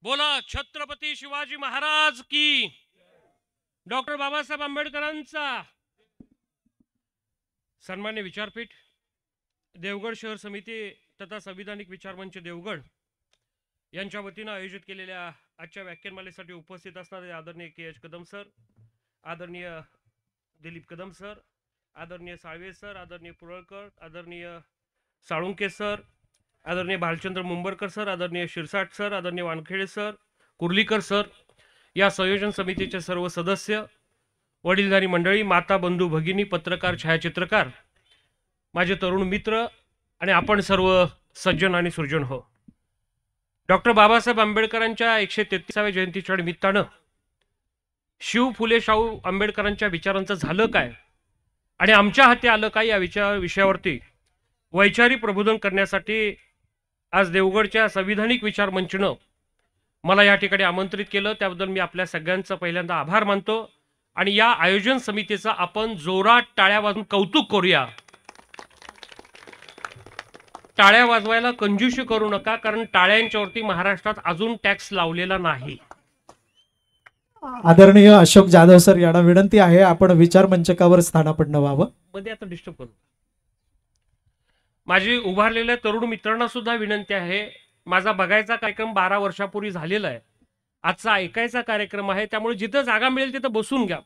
बोला छत्रपती शिवाजी महाराज की। डॉक्टर बाबासाहेब आंबेडकरांचा सन्मान्य विचारपीठ, देवगड शहर समिती तथा संविधानिक विचारमंच देवगड यांच्या वतीनं आयोजित केलेल्या आजच्या व्याख्यानमालेसाठी उपस्थित असणारे आदरणीय के.एच. कदम सर, आदरणीय दिलीप कदम सर, आदरणीय साळवे सर, आदरणीय पुरळकर, आदरणीय साळुंके सर, आदरणीय भालचंद्र मुंबरकर सर, आदरणीय शिरसाट सर, आदरणीय वानखेडे सर, कुर्लीकर सर, या संयोजन समितीचे सर्व सदस्य, वडीलधारी मंडळी, माता, बंधू, भगिनी, पत्रकार, छायाचित्रकार, माझे तरुण मित्र आणि आपण सर्व सज्जन आणि सृजन हो. डॉक्टर बाबासाहेब आंबेडकरांच्या 133व्या जयंतीच्या निमित्तानं शिव फुले शाहू आंबेडकरांच्या विचारांचं झालं काय आणि आमच्या हाती आलं काय या विषयावरती वैचारिक प्रबोधन करण्यासाठी आज देवगडच्या संविधानिक विचार मंचनं मला या ठिकाणी आमंत्रित केलं. त्याबद्दल मी आपल्या सगळ्यांचं पहिल्यांदा आभार मानतो आणि या आयोजन समितीचा आपण जोरात टाळ्या वाजवून कौतुक करूया. टाळ्या वाजवायला कंजूशी करू नका, कारण टाळ्यांच्यावरती महाराष्ट्रात अजून टॅक्स लावलेला नाही. आदरणीय अशोक जाधव सर यांना विनंती आहे आपण विचार मंचकावर स्थानापन्न व्हावं. मध्ये आता डिस्टर्ब करू. माझी उभारलेल्या तरुण मित्रांना सुद्धा विनंती आहे. माझा बघायचा कार्यक्रम 12 वर्षापूर्वी झालेला आहे. आजचा ऐकायचा कार्यक्रम आहे, त्यामुळे जिथं जागा मिळेल तिथं बसून घ्या.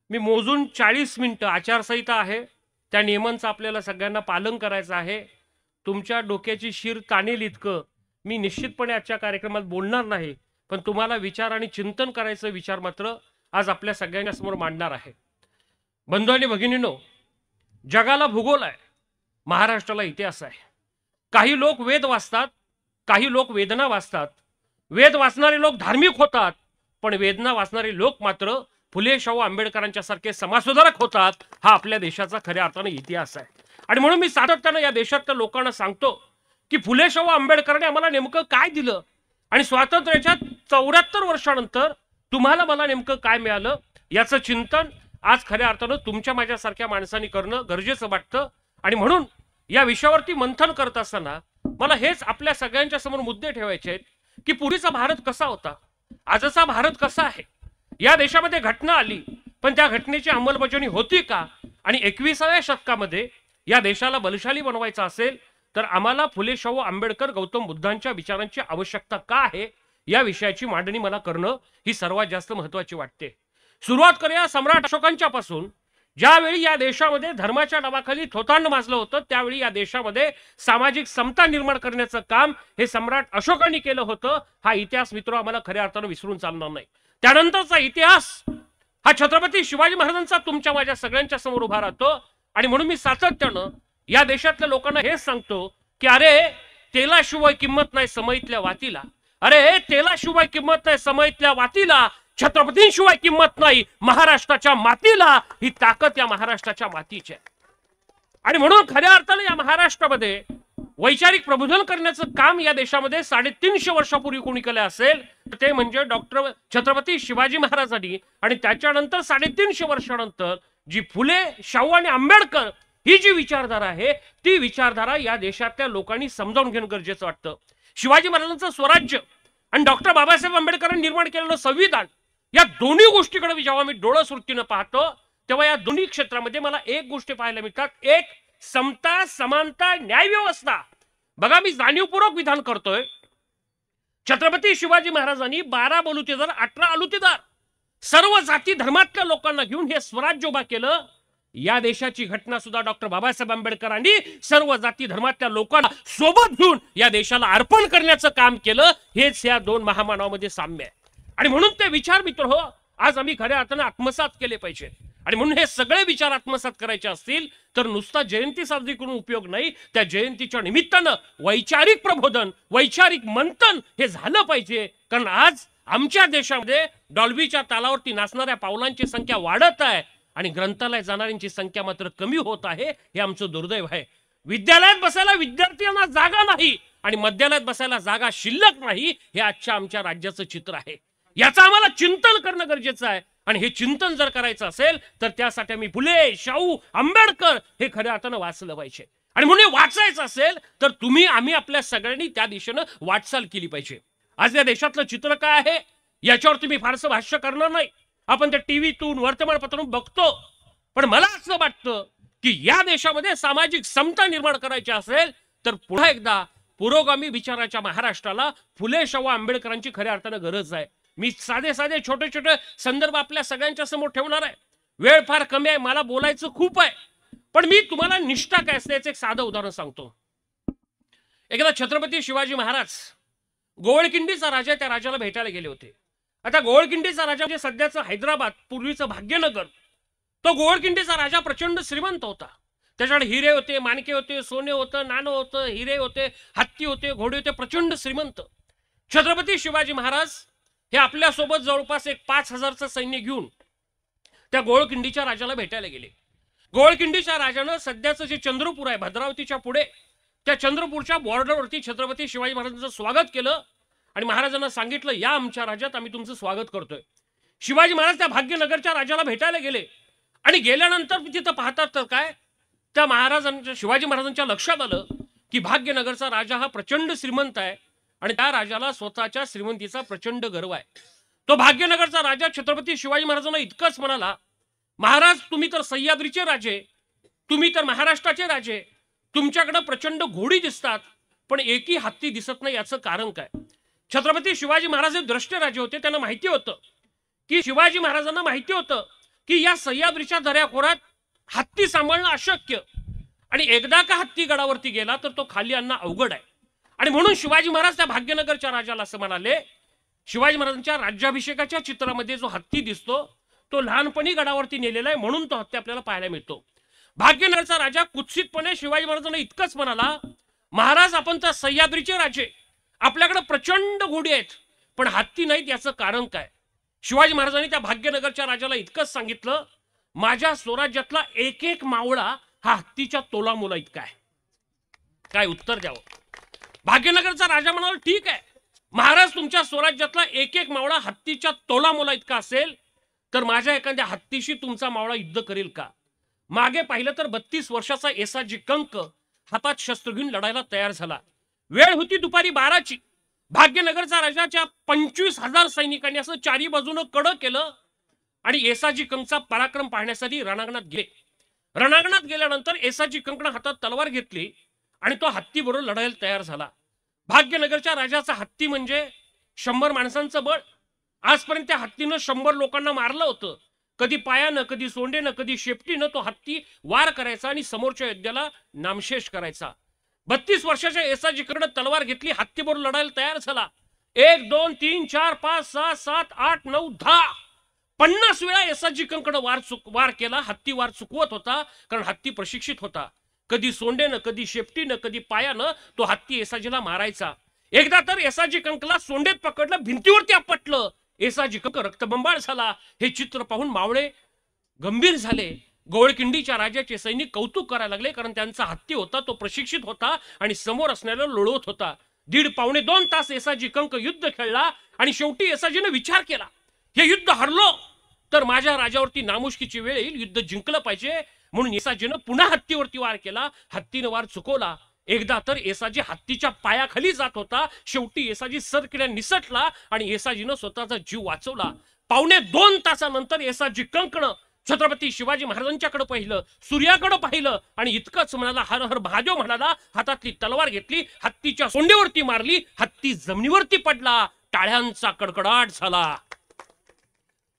मी मोजून 40 मिनिटं, आचारसंहिता आहे, त्या नियमांचं आपल्याला सगळ्यांना पालन करायचं आहे. तुमच्या डोक्याची शीर ताणेल इतकं मी निश्चितपणे आजच्या कार्यक्रमात बोलणार नाही, पण तुम्हाला विचार आणि चिंतन करायचं विचार मात्र आज आपल्या सगळ्यांच्या समोर मांडणार आहे. बंधू आणि भगिनींनो, जगाला भूगोल आहे, महाराष्ट्राला इतिहास आहे. काही लोक वेद वाचतात, काही लोक वेदना वाचतात. वेद वाचणारे लोक धार्मिक होतात, पण वेदना वाचणारे लोक मात्र फुले शाहू आंबेडकरांच्या सारखे समाजसुधारक होतात. हा आपल्या देशाचा खऱ्या अर्थाने इतिहास आहे. आणि म्हणून मी सातत्यानं या देशातल्या लोकांना सांगतो की फुले शाहू आंबेडकरांनी आम्हाला नेमकं काय दिलं आणि स्वातंत्र्याच्या 74 वर्षानंतर तुम्हाला मला नेमकं काय मिळालं याचं चिंतन आज खऱ्या अर्थानं तुमच्या माझ्यासारख्या माणसांनी करणं गरजेचं वाटतं. आणि म्हणून या विषयावरती मंथन करत असताना मला हेच आपल्या सगळ्यांच्या समोर मुद्दे ठेवायचे आहेत की पूर्वीचा भारत कसा होता, आजचा भारत कसा आहे. या देशामध्ये घटना आली, पण त्या घटनेची अंमलबजावणी होती का, आणि 21व्या शतकामध्ये या देशाला बलशाली बनवायचं असेल तर आम्हाला फुले शाहू आंबेडकर गौतम बुद्धांच्या विचारांची आवश्यकता का आहे या विषयाची मांडणी मला करणं ही सर्वात जास्त महत्त्वाची वाटते. सुरुवात करूया सम्राट अशोकांच्या पासून. ज्यावेळी या देशामध्ये धर्माच्या नावाखाली थोतांड माजलं होतं, त्यावेळी या देशामध्ये सामाजिक समता निर्माण करण्याचं काम हे सम्राट अशोकांनी केलं होतं. हा इतिहास मित्र आम्हाला खऱ्या अर्थानं विसरून चालणार नाही. त्यानंतरचा इतिहास हा छत्रपती शिवाजी महाराजांचा तुमच्या माझ्या सगळ्यांच्या समोर उभा राहतो. आणि म्हणून मी सातत्यानं या देशातल्या लोकांना हेच सांगतो की अरे तेलाशिवाय किंमत नाही समईतल्या वातीला, अरे तेलाशिवाय किंमत नाही समईतल्या वातीला, छत्रपतींशिवाय किंमत नाही महाराष्ट्राच्या मातीला. ही ताकद या महाराष्ट्राच्या मातीची आहे. आणि म्हणून खऱ्या अर्थाने या महाराष्ट्रामध्ये वैचारिक प्रबोधन करण्याचं काम या देशामध्ये 350 वर्षापूर्वी कोणी केलं असेल तर ते म्हणजे डॉक्टर छत्रपती शिवाजी महाराजांनी. आणि त्याच्यानंतर 350 वर्षानंतर जी फुले शाहू आणि आंबेडकर ही जी विचारधारा आहे ती विचारधारा या देशातल्या लोकांनी समजावून घेणं गरजेचं वाटतं. शिवाजी महाराजांचं स्वराज्य आणि डॉक्टर बाबासाहेब आंबेडकरांनी निर्माण केलेलं संविधान या दोन्ही गोष्टीकडे जेव्हा मी डोळसुरतीनं पाहतो तेव्हा या दोन्ही क्षेत्रामध्ये मला एक गोष्टी पाहायला मिळतात. एक, समता, समानता, न्याय व्यवस्था. बघा, मी जाणीवपूर्वक विधान करतोय. छत्रपती शिवाजी महाराजांनी 12 बलुतेदार, 18 अलुतेदार, सर्व जाती धर्मातल्या लोकांना घेऊन हे स्वराज्य उभा केलं. या देशाची घटना सुद्धा डॉक्टर बाबासाहेब आंबेडकरांनी सर्व जाती धर्मातल्या लोकांना सोबत घेऊन या देशाला अर्पण करण्याचं काम केलं. हेच या दोन महामानवामध्ये साम्य आहे. आणि म्हणून ते विचार मित्र हो आज आम्ही खऱ्या अर्थानं आत्मसात केले पाहिजे. आणि म्हणून हे सगळे विचार आत्मसात करायचे असतील तर नुसता जयंती साजरी करून उपयोग नाही. त्या जयंतीच्या निमित्तानं वैचारिक प्रबोधन, वैचारिक मंथन हे झालं पाहिजे. कारण आज आमच्या देशामध्ये डॉल्बीच्या तालावरती नाचणाऱ्या पावलांची संख्या वाढत आहे आणि ग्रंथालयात जाणाऱ्यांची संख्या मात्र कमी होत आहे. हे आमचं दुर्दैव आहे. विद्यालयात बसायला विद्यार्थ्यांना जागा नाही आणि मध्यालयात बसायला जागा शिल्लक नाही. हे आजच्या आमच्या राज्याचं चित्र आहे. याचं आम्हाला चिंतन करणं गरजेचं आहे. आणि हे चिंतन जर करायचं असेल तर त्यासाठी आम्ही फुले शाहू आंबेडकर हे खऱ्या अर्थानं वाचलं पाहिजे. आणि म्हणून वाचायचं असेल तर तुम्ही आम्ही आपल्या सगळ्यांनी त्या दिशेनं वाटचाल केली पाहिजे. आज या देशातलं चित्र काय आहे याच्यावरती मी फारसं भाष्य करणार नाही. आपण त्या टीव्हीतून वर्तमानपत्रातून बघतो. पण मला असं वाटतं की या देशामध्ये सामाजिक समता निर्माण करायची असेल तर पुन्हा एकदा पुरोगामी विचाराच्या महाराष्ट्राला फुले शाहू आंबेडकरांची खऱ्या अर्थानं गरज आहे. मी साधे साधे छोटे छोटे संदर्भ आपल्या सगळ्यांच्या समोर ठेवणार आहे. वेळ फार कमी आहे, मला बोलायचं खूप आहे. पण मी तुम्हाला निष्ठा काय असते याचं एक साधं उदाहरण सांगतो. एकदा छत्रपती शिवाजी महाराज गोवळकिंडीचा राजा त्या राजाला भेटायला गेले होते. आता गोवळकिंडीचा राजा म्हणजे सध्याचं हैदराबाद, पूर्वीचं भाग्यनगर. तो गोवळकिंडीचा राजा प्रचंड श्रीमंत होता. त्याच्याकडे हिरे होते, माणके होते, सोने होतं, नाणं होतं, हिरे होते, हत्ती होते, घोडे होते, प्रचंड श्रीमंत. छत्रपती शिवाजी महाराज हे आपल्यासोबत जवळपास एक 5,000चं सैन्य घेऊन त्या गोवळकिंडीच्या राजाला भेटायला गेले. गोवळकिंडीच्या राजानं सध्याचं जे चंद्रपूर आहे भद्रावतीच्या पुढे, त्या चंद्रपूरच्या बॉर्डरवरती छत्रपती शिवाजी महाराजांचं स्वागत केलं आणि महाराजांना सांगितलं, या आमच्या राज्यात आम्ही तुमचं स्वागत करतोय. शिवाजी महाराज त्या भाग्यनगरच्या राजाला भेटायला गेले आणि गेल्यानंतर तिथं पाहतात तर काय, त्या महाराजांच्या शिवाजी महाराजांच्या लक्षात आलं की भाग्यनगरचा राजा हा प्रचंड श्रीमंत आहे आणि त्या राजाला स्वतःच्या श्रीमंतीचा प्रचंड गर्व आहे. तो भाग्यनगरचा राजा छत्रपती शिवाजी महाराजांना इतकंच म्हणाला, महाराज तुम्ही तर सह्याद्रीचे राजे, तुम्ही तर महाराष्ट्राचे राजे, तुमच्याकडे प्रचंड घोडी दिसतात पण एकही हत्ती दिसत नाही, याचं कारण काय? छत्रपती शिवाजी महाराज हे द्रष्टे राजे होते. त्यांना माहिती होतं की शिवाजी महाराजांना माहिती होतं की या सह्याद्रीच्या दऱ्याखोऱ्यात हत्ती सांभाळणं अशक्य आणि एकदा का हत्ती गडावरती गेला तर तो खाली आणणं अवघड आहे. आणि म्हणून शिवाजी महाराज त्या भाग्यनगरच्या राजाला असं म्हणाले, शिवाजी महाराजांच्या राज्याभिषेकाच्या चित्रामध्ये जो हत्ती दिसतो तो लहानपणी गडावरती नेलेला आहे म्हणून तो हत्ती आपल्याला पाहायला मिळतो. भाग्यनगरचा राजा कुत्सितपणे शिवाजी महाराजांना इतकंच म्हणाला, महाराज आपण तर सह्याद्रीचे राजे, आपल्याकडे प्रचंड घोडी आहेत पण हत्ती नाहीत, याचं कारण काय? शिवाजी महाराजांनी त्या भाग्यनगरच्या राजाला इतकंच सांगितलं, माझ्या स्वराज्यातला एक एक मावळा हा हत्तीच्या तोलामोला इतका आहे. काय उत्तर द्यावं? भाग्यनगरचा राजा म्हणाला, ठीक आहे महाराज, तुमच्या स्वराज्यातला एक एक मावळा हत्तीच्या तोलामोला इतका असेल तर माझ्या एखाद्या हत्तीशी तुमचा मावळा युद्ध करेल का? मागे पाहिलं तर 32 वर्षाचा येसाजी कंक हातात शस्त्र घेऊन लढायला तयार झाला. वेळ होती दुपारी 12ची. भाग्यनगरचा राजाच्या 25,000 सैनिकांनी असं चारी बाजूनं कडं केलं आणि येसाजी कंकचा पराक्रम पाहण्यासाठी रणांगणात गेले. रणांगणात गेल्यानंतर येसाजी कंकनं हातात तलवार घेतली आणि तो हत्ती बरोबर लढायला तयार झाला. भाग्यनगरच्या राजाचा हत्ती म्हणजे 100 माणसांचं बळ. आजपर्यंत त्या हत्तीनं 100 लोकांना मारलं होतं. कधी पायानं, कधी सोंडेनं, कधी शेपटीनं तो हत्ती वार करायचा आणि समोरच्या योद्ध्याला नामशेष करायचा. 32 वर्षाच्या येसाजीकडे तलवार घेतली, हत्तीबरोबर लढायला तयार झाला. 1 2 3 4 5 6 7 8 9 10 50 वेळा येसाजी कंकड वार केला. हत्ती वार चुकवत होता कारण हत्ती प्रशिक्षित होता. कधी सोंडेनं, कधी शेपटीनं, कधी पायानं तो हत्ती येसाजीला मारायचा. एकदा तर येसाजी कंकला सोंडेत पकडलं, भिंतीवरती आपटलं. येसाजी कंक रक्तबंबाळ झाला. हे चित्र पाहून मावळे गंभीर झाले. गोवळकिंडीच्या राजाचे सैनिक कौतुक करायला लागले कारण त्यांचा हत्ती होता, तो प्रशिक्षित होता आणि समोर असण्याला लोळवत होता. 1.5-2 तास येसाजी कंक युद्ध खेळला आणि शेवटी येसाजीने विचार केला, हे युद्ध हरलो तर माझ्या राजावरती नामुष्कीची वेळ येईल, युद्ध जिंकलं पाहिजे. म्हणून येसाजीनं पुन्हा हत्तीवरती वार केला. हत्तीनं वार चुकवला. एकदा तर येसाजी हत्तीच्या पायाखाली जात होता. शेवटी येसाजी सरकिड्या निसटला आणि येसाजीनं स्वतःचा जीव वाचवला. 1.5-2 तासानंतर येसाजी कंकनं छत्रपती शिवाजी महाराजांच्याकडे पाहिलं, सूर्याकडे पाहिलं आणि इतकंच म्हणाला, हर हर महादेव म्हणाला. हातातली तलवार घेतली, हत्तीच्या सोंडेवरती मारली. हत्ती जमिनीवरती पडला. टाळ्यांचा कडकडाट झाला.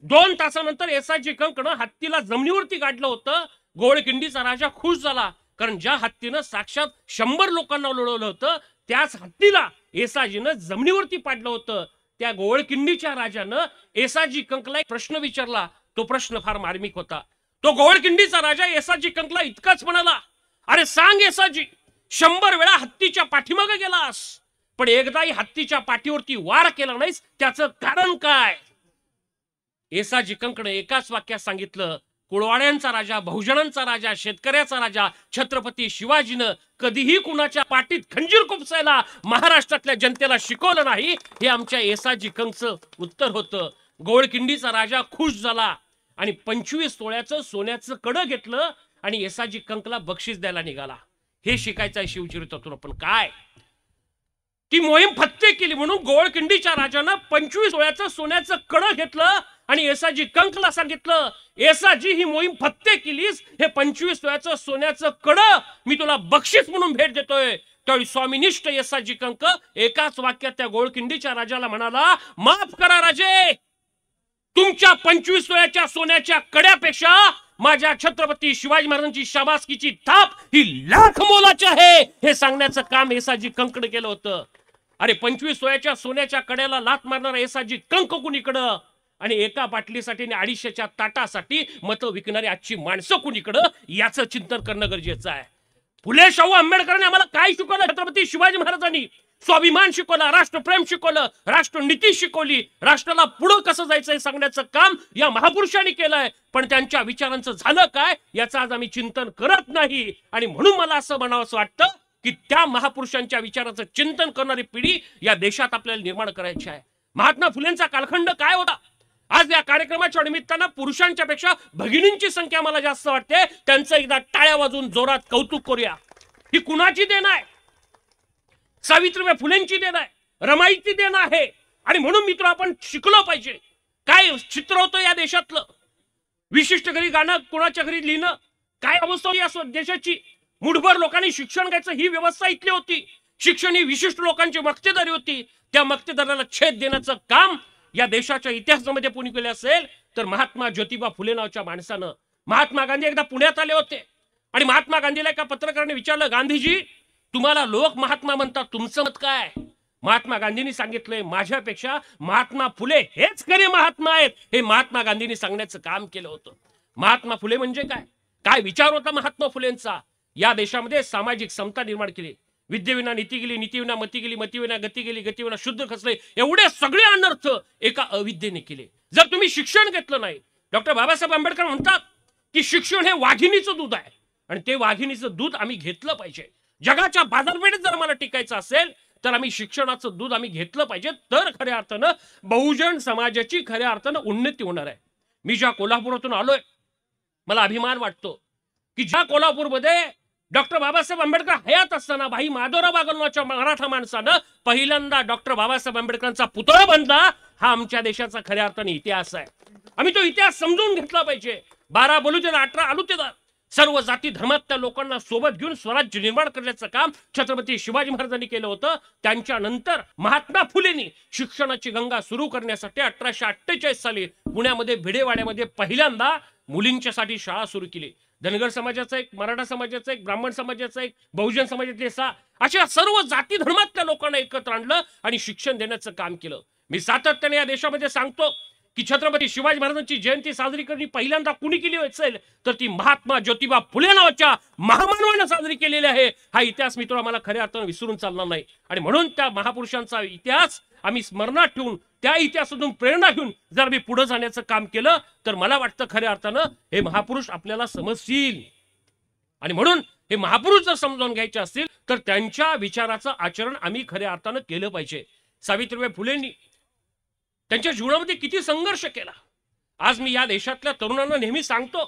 2 तासानंतर येसाजी कंकनं हत्तीला जमिनीवरती गाडलं होतं. गोवळकिंडीचा राजा खुश झाला कारण ज्या हत्तीनं साक्षात 100 लोकांना लोळवलं होतं त्याच हत्तीला येसाजीनं जमिनीवरती पाडलं होतं. त्या गोवळकिंडीच्या राजानं येसाजी कंकला एक प्रश्न विचारला. तो प्रश्न फार मार्मिक होता. तो गोवळकिंडीचा राजा येसाजी कंकला इतकाच म्हणाला, अरे सांग येसाजी, 100 वेळा हत्तीच्या पाठीमागे गेलास पण एकदाही हत्तीच्या पाठीवरती वार केला नाहीस, त्याचं कारण काय? येसाजी कंकनं एकाच वाक्यात सांगितलं, कुळवाड्यांचा राजा, बहुजनांचा राजा, शेतकऱ्याचा राजा छत्रपती शिवाजीनं कधीही कुणाच्या पाठीत खंजीर खुपसायला महाराष्ट्रातल्या जनतेला शिकवलं नाही. हे आमच्या येसाजी कंकचं उत्तर होतं. गोवळकिंडीचा राजा खुश झाला आणि 25 तोळ्याचं सोन्याचं कडं घेतलं आणि येसाजी कंकला बक्षीस द्यायला निघाला. हे शिकायचं आहे शिवचरित्रातून आपण. काय ती मोहीम फत्ते केली म्हणून गोवळकिंडीच्या राजानं 25 तोळ्याचं सोन्याचं कडं घेतलं आणि येसाजी कंकला सांगितलं, येसाजी ही मोहीम फत्ते केलीस, हे 25 तोळ्याचं सोन्याचं कडं मी तुला बक्षीस म्हणून भेट देतोय. त्यावेळी स्वामीनिष्ठ येसाजी कंक एकाच वाक्यात त्या गोवळकिंडीच्या राजाला म्हणाला, माफ करा राजे, तुमच्या 25 तोळ्याच्या सोन्याच्या कड्यापेक्षा माझ्या छत्रपती शिवाजी महाराजांची शाबासकीची थाप ही लाख मोलाची आहे, हे सांगण्याचं काम येसाजी कंकने केलं होतं. अरे 25 तोळ्याच्या सोन्याच्या कड्याला लाथ मारणारा येसाजी कंक कुणीकडं, आणि एका बाटलीसाठी आणि 250च्या ताटासाठी मतं विकणारी आजची माणसं कुणीकडं, याचं चिंतन करणं गरजेचं आहे. फुले शाहू आंबेडकरांनी आम्हाला काय शिकवलं? छत्रपती शिवाजी महाराजांनी स्वाभिमान शिकवला, राष्ट्रप्रेम शिकवलं, राष्ट्रनीती शिकवली, राष्ट्राला पुढं कसं जायचं हे सांगण्याचं काम या महापुरुषांनी केलंय. पण त्यांच्या विचारांचं झालं काय याचं आज आम्ही चिंतन करत नाही. आणि म्हणून मला असं म्हणावंसं वाटतं की त्या महापुरुषांच्या विचाराचं चिंतन करणारी पिढी या देशात आपल्याला निर्माण करायची आहे. महात्मा फुलेंचा कालखंड काय होता? आज या कार्यक्रमाच्या निमित्तानं पुरुषांच्या पेक्षा भगिनींची संख्या मला जास्त वाटते. त्यांचं एकदा टाळ्या वाजवून जोरात कौतुक करूया. ही कुणाची देण आहे? सावित्रीबाई फुलेंची देण आहे, रमाईची देण आहे. आणि म्हणून मित्र आपण शिकलो पाहिजे. काय चित्र होतं या देशातलं? विशिष्ट घरी गाणं, कोणाच्या घरी लिहिणं, काय अवस्था होती या देशाची? मुठभर लोकांनी शिक्षण घ्यायचं ही व्यवस्था इथली होती. शिक्षण ही विशिष्ट लोकांची मक्तेदारी होती. त्या मक्तेदाराला छेद देण्याचं काम या देशाच्या इतिहासामध्ये कोणी केले असेल तर महात्मा ज्योतिबा फुले नावाच्या माणसानं. महात्मा गांधी एकदा पुण्यात आले होते आणि महात्मा गांधीला एका पत्रकाराने विचारलं, गांधीजी तुम्हाला लोक महात्मा म्हणतात, तुमचं मत काय? महात्मा गांधींनी सांगितलंय, माझ्यापेक्षा महात्मा फुले हेच खरे महात्मा आहेत, हे महात्मा गांधींनी सांगण्याचं काम केलं होतं. महात्मा फुले म्हणजे काय? काय विचार होता महात्मा फुलेंचा? या देशामध्ये सामाजिक समता निर्माण केली. विद्येविना नीती गेली, नीतीविना मती गेली, मतीविना गती गेली, गतीविना शुद्ध खचले, एवढे सगळे अनर्थ एका अविद्येने केले. जर तुम्ही शिक्षण घेतलं नाही, डॉक्टर बाबासाहेब आंबेडकर म्हणतात की शिक्षण हे वाघिणीचं दूध आहे आणि ते वाघिणीचं दूध आम्ही घेतलं पाहिजे. जगाच्या बाजारपेठेत जर मला टिकायचं असेल तर आम्ही शिक्षणाचं दूध आम्ही घेतलं पाहिजे, तर खऱ्या अर्थानं बहुजन समाजाची खऱ्या अर्थानं उन्नती होणार आहे. मी ज्या कोल्हापुरातून आलोय मला अभिमान वाटतो की ज्या कोल्हापूरमध्ये डॉक्टर बाबासाहेब आंबेडकर हयात असताना भाई माधवराव बागलवाच्या मराठा माणसानं पहिल्यांदा डॉक्टर बाबासाहेब आंबेडकरांचा पुतळा बांधला, हा आमच्या देशाचा खऱ्या अर्थाने इतिहास आहे. आम्ही तो इतिहास समजून घेतला पाहिजे. 12 बलुतेदार 18 आलुतेदार सर्व जाती धर्मातल्या लोकांना सोबत घेऊन स्वराज्य निर्माण करण्याचं काम छत्रपती शिवाजी महाराजांनी केलं होतं. त्यांच्यानंतर महात्मा फुलेंनी शिक्षणाची गंगा सुरू करण्यासाठी 1848 साली पुण्यामध्ये भिडेवाड्यामध्ये पहिल्यांदा मुलींच्यासाठी शाळा सुरू केली. धनगर समाजाचा एक, मराठा समाजाचा एक, ब्राह्मण समाजाचा एक, बहुजन समाजातले 6 अशा सर्व जाती धर्मातल्या लोकांना एकत्र आणलं आणि शिक्षण देण्याचं काम केलं. मी सातत्याने या देशामध्ये सांगतो की छत्रपती शिवाजी महाराजांची जयंती साजरी करणे पहिल्यांदा कुणी केली असेल तर ती महात्मा ज्योतिबा फुले नावाच्या महामानवाने साजरी केलेली आहे. हा इतिहास मित्र मला खऱ्या अर्थाने विसरून चालणार नाही. आणि म्हणून त्या महापुरुषांचा इतिहास आम्ही स्मरणात ठेवून त्या इतिहासातून प्रेरणा घेऊन जर मी पुढे जाण्याचं काम केलं तर मला वाटतं खऱ्या अर्थानं हे महापुरुष आपल्याला समजतील. आणि म्हणून हे महापुरुष जर समजावून घ्यायचे असतील तर त्यांच्या विचाराचं आचरण आम्ही खऱ्या अर्थानं केलं पाहिजे. सावित्रीबाई फुलेंनी त्यांच्या जीवनामध्ये किती संघर्ष केला. आज मी या देशातल्या तरुणांना नेहमी सांगतो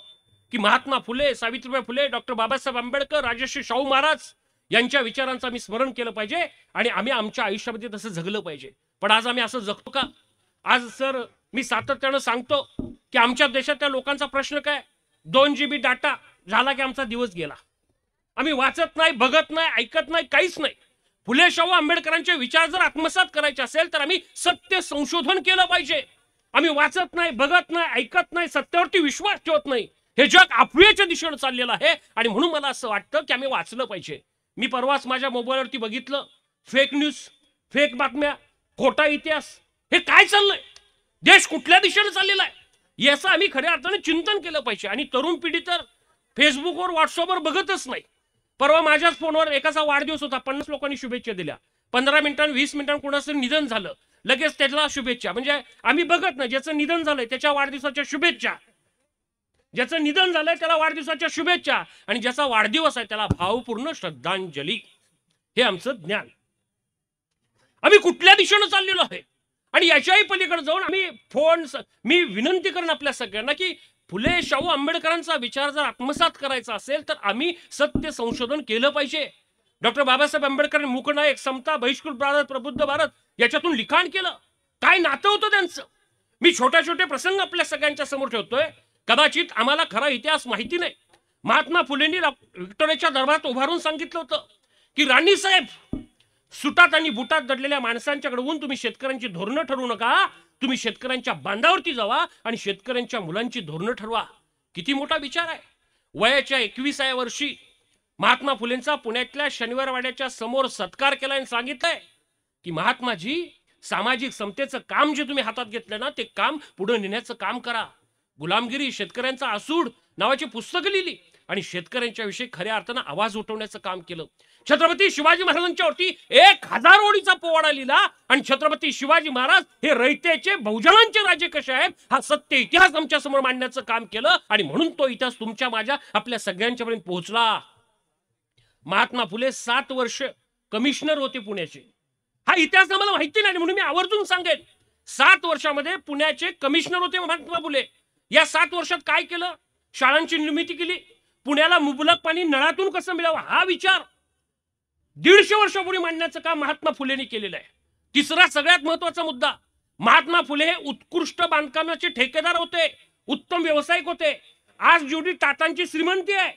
की महात्मा फुले, सावित्रीबाई फुले, डॉक्टर बाबासाहेब आंबेडकर, राजर्षी शाहू महाराज यांच्या विचारांचं आम्ही स्मरण केलं पाहिजे आणि आम्ही आमच्या आयुष्यामध्ये तसं जगलं पाहिजे. पण आज आम्ही असं जगतो का? आज सर मी सातत्यानं सांगतो की आमच्या देशातल्या लोकांचा प्रश्न काय, 2 GB डाटा झाला की आमचा दिवस गेला. आम्ही वाचत नाही, बघत नाही, ऐकत नाही, काहीच नाही. फुले शाहू आंबेडकरांचे विचार जर आत्मसात करायचे असेल तर आम्ही सत्य संशोधन केलं पाहिजे. आम्ही वाचत नाही, बघत नाही, ऐकत नाही, सत्यावरती विश्वास ठेवत नाही. हे जग अफवेच्या दिशेने चाललेलं आहे आणि म्हणून मला असं वाटतं की आम्ही वाचलं पाहिजे. मी परवाच माझ्या मोबाईलवरती बघितलं, फेक न्यूज, फेक बातम्या, खोटा इतिहास, हे काय चाललंय? देश कुठल्या दिशेने चाललेला आहे याचं आम्ही खऱ्या अर्थाने चिंतन केलं पाहिजे. आणि तरुण पिढी तर फेसबुकवर, व्हॉट्सअपवर बघतच नाही. परवा माझ्याच फोनवर एकाचा वाढदिवस होता, 50 लोकांनी शुभेच्छा दिल्या. 15 मिनिटांनी 20 मिनिटांनी कोणाचं निधन झालं, लगेच त्याला शुभेच्छा. म्हणजे आम्ही बघत नाही, ज्याचं निधन झालंय त्याच्या वाढदिवसाच्या शुभेच्छा, ज्याचं निधन झालंय त्याला वाढदिवसाच्या शुभेच्छा, आणि ज्याचा वाढदिवस आहे त्याला भावपूर्ण श्रद्धांजली. हे आमचं ज्ञान. आम्ही कुठल्या दिशेने चाललेलो आहे आणि याच्याही पलीकडे जाऊन आम्ही मी विनंती करेन आपल्या सगळ्यांना की फुले शाहू आंबेडकरांचा विचार जर आत्मसात करायचा असेल तर आम्ही सत्य संशोधन केलं पाहिजे. डॉक्टर बाबासाहेब आंबेडकरांनी मूकनायक, समता, बहिष्कृत भारत, प्रबुद्ध भारत याच्यातून लिखाण केलं. काय नातं होतं त्यांचं? मी छोटे छोटे प्रसंग आपल्या सगळ्यांच्या समोर ठेवतोय. कदाचित आम्हाला खरा इतिहास माहिती नाही. महात्मा फुलेंनी व्हिक्टोरियाच्या दरबारात उभारून सांगितलं होतं की राणी साहेब, सुटात आणि बुटात दडलेल्या माणसांच्याकडून तुम्ही शेतकऱ्यांची धोरणं ठरवू नका, तुम्ही शेतकऱ्यांच्या बांधावरती जावा आणि शेतकऱ्यांच्या मुलांची धोरणं ठरवा. किती मोठा विचार आहे. वयाच्या 21व्या वर्षी महात्मा फुलेंचा पुण्यातल्या शनिवारवाड्याच्या समोर सत्कार केला आणि सांगितलंय की महात्माजी, सामाजिक समतेचं काम जे तुम्ही हातात घेतलं ना, ते काम पुढे नेण्याचं काम करा. गुलामगिरी, शेतकऱ्यांचा आसूड नावाची पुस्तकं लिहिली आणि शेतकऱ्यांच्या विषयी खऱ्या अर्थानं आवाज उठवण्याचं काम केलं. छत्रपती शिवाजी महाराजांच्या वरती 1000 ओळीचा पोवाडा लिहिला आणि छत्रपती शिवाजी महाराज हे रयतेचे, बहुजनांचे राजे कसे आहेत हा सत्य इतिहास आमच्या समोर मांडण्याचं काम केलं. आणि म्हणून तो इतिहास तुमच्या, माझ्या, आपल्या सगळ्यांच्यापर्यंत पोहोचला. महात्मा फुले 7 वर्ष कमिशनर होते पुण्याचे. हा इतिहास आम्हाला माहिती नाही म्हणून मी आवर्जून सांगेन. 7 वर्षामध्ये पुण्याचे कमिशनर होते महात्मा फुले. या 7 वर्षात काय केलं? शाळांची निर्मिती केली. पुण्याला मुबलक पाणी नळातून कसं मिळावं हा विचार 150 वर्षापूर्वी मांडण्याचं काम महात्मा फुलेंनी केलेलं आहे. तिसरा सगळ्यात महत्वाचा मुद्दा, महात्मा फुले हे उत्कृष्ट बांधकामाचे ठेकेदार होते, उत्तम व्यावसायिक होते. आज जेवढी टाटांची श्रीमंती आहे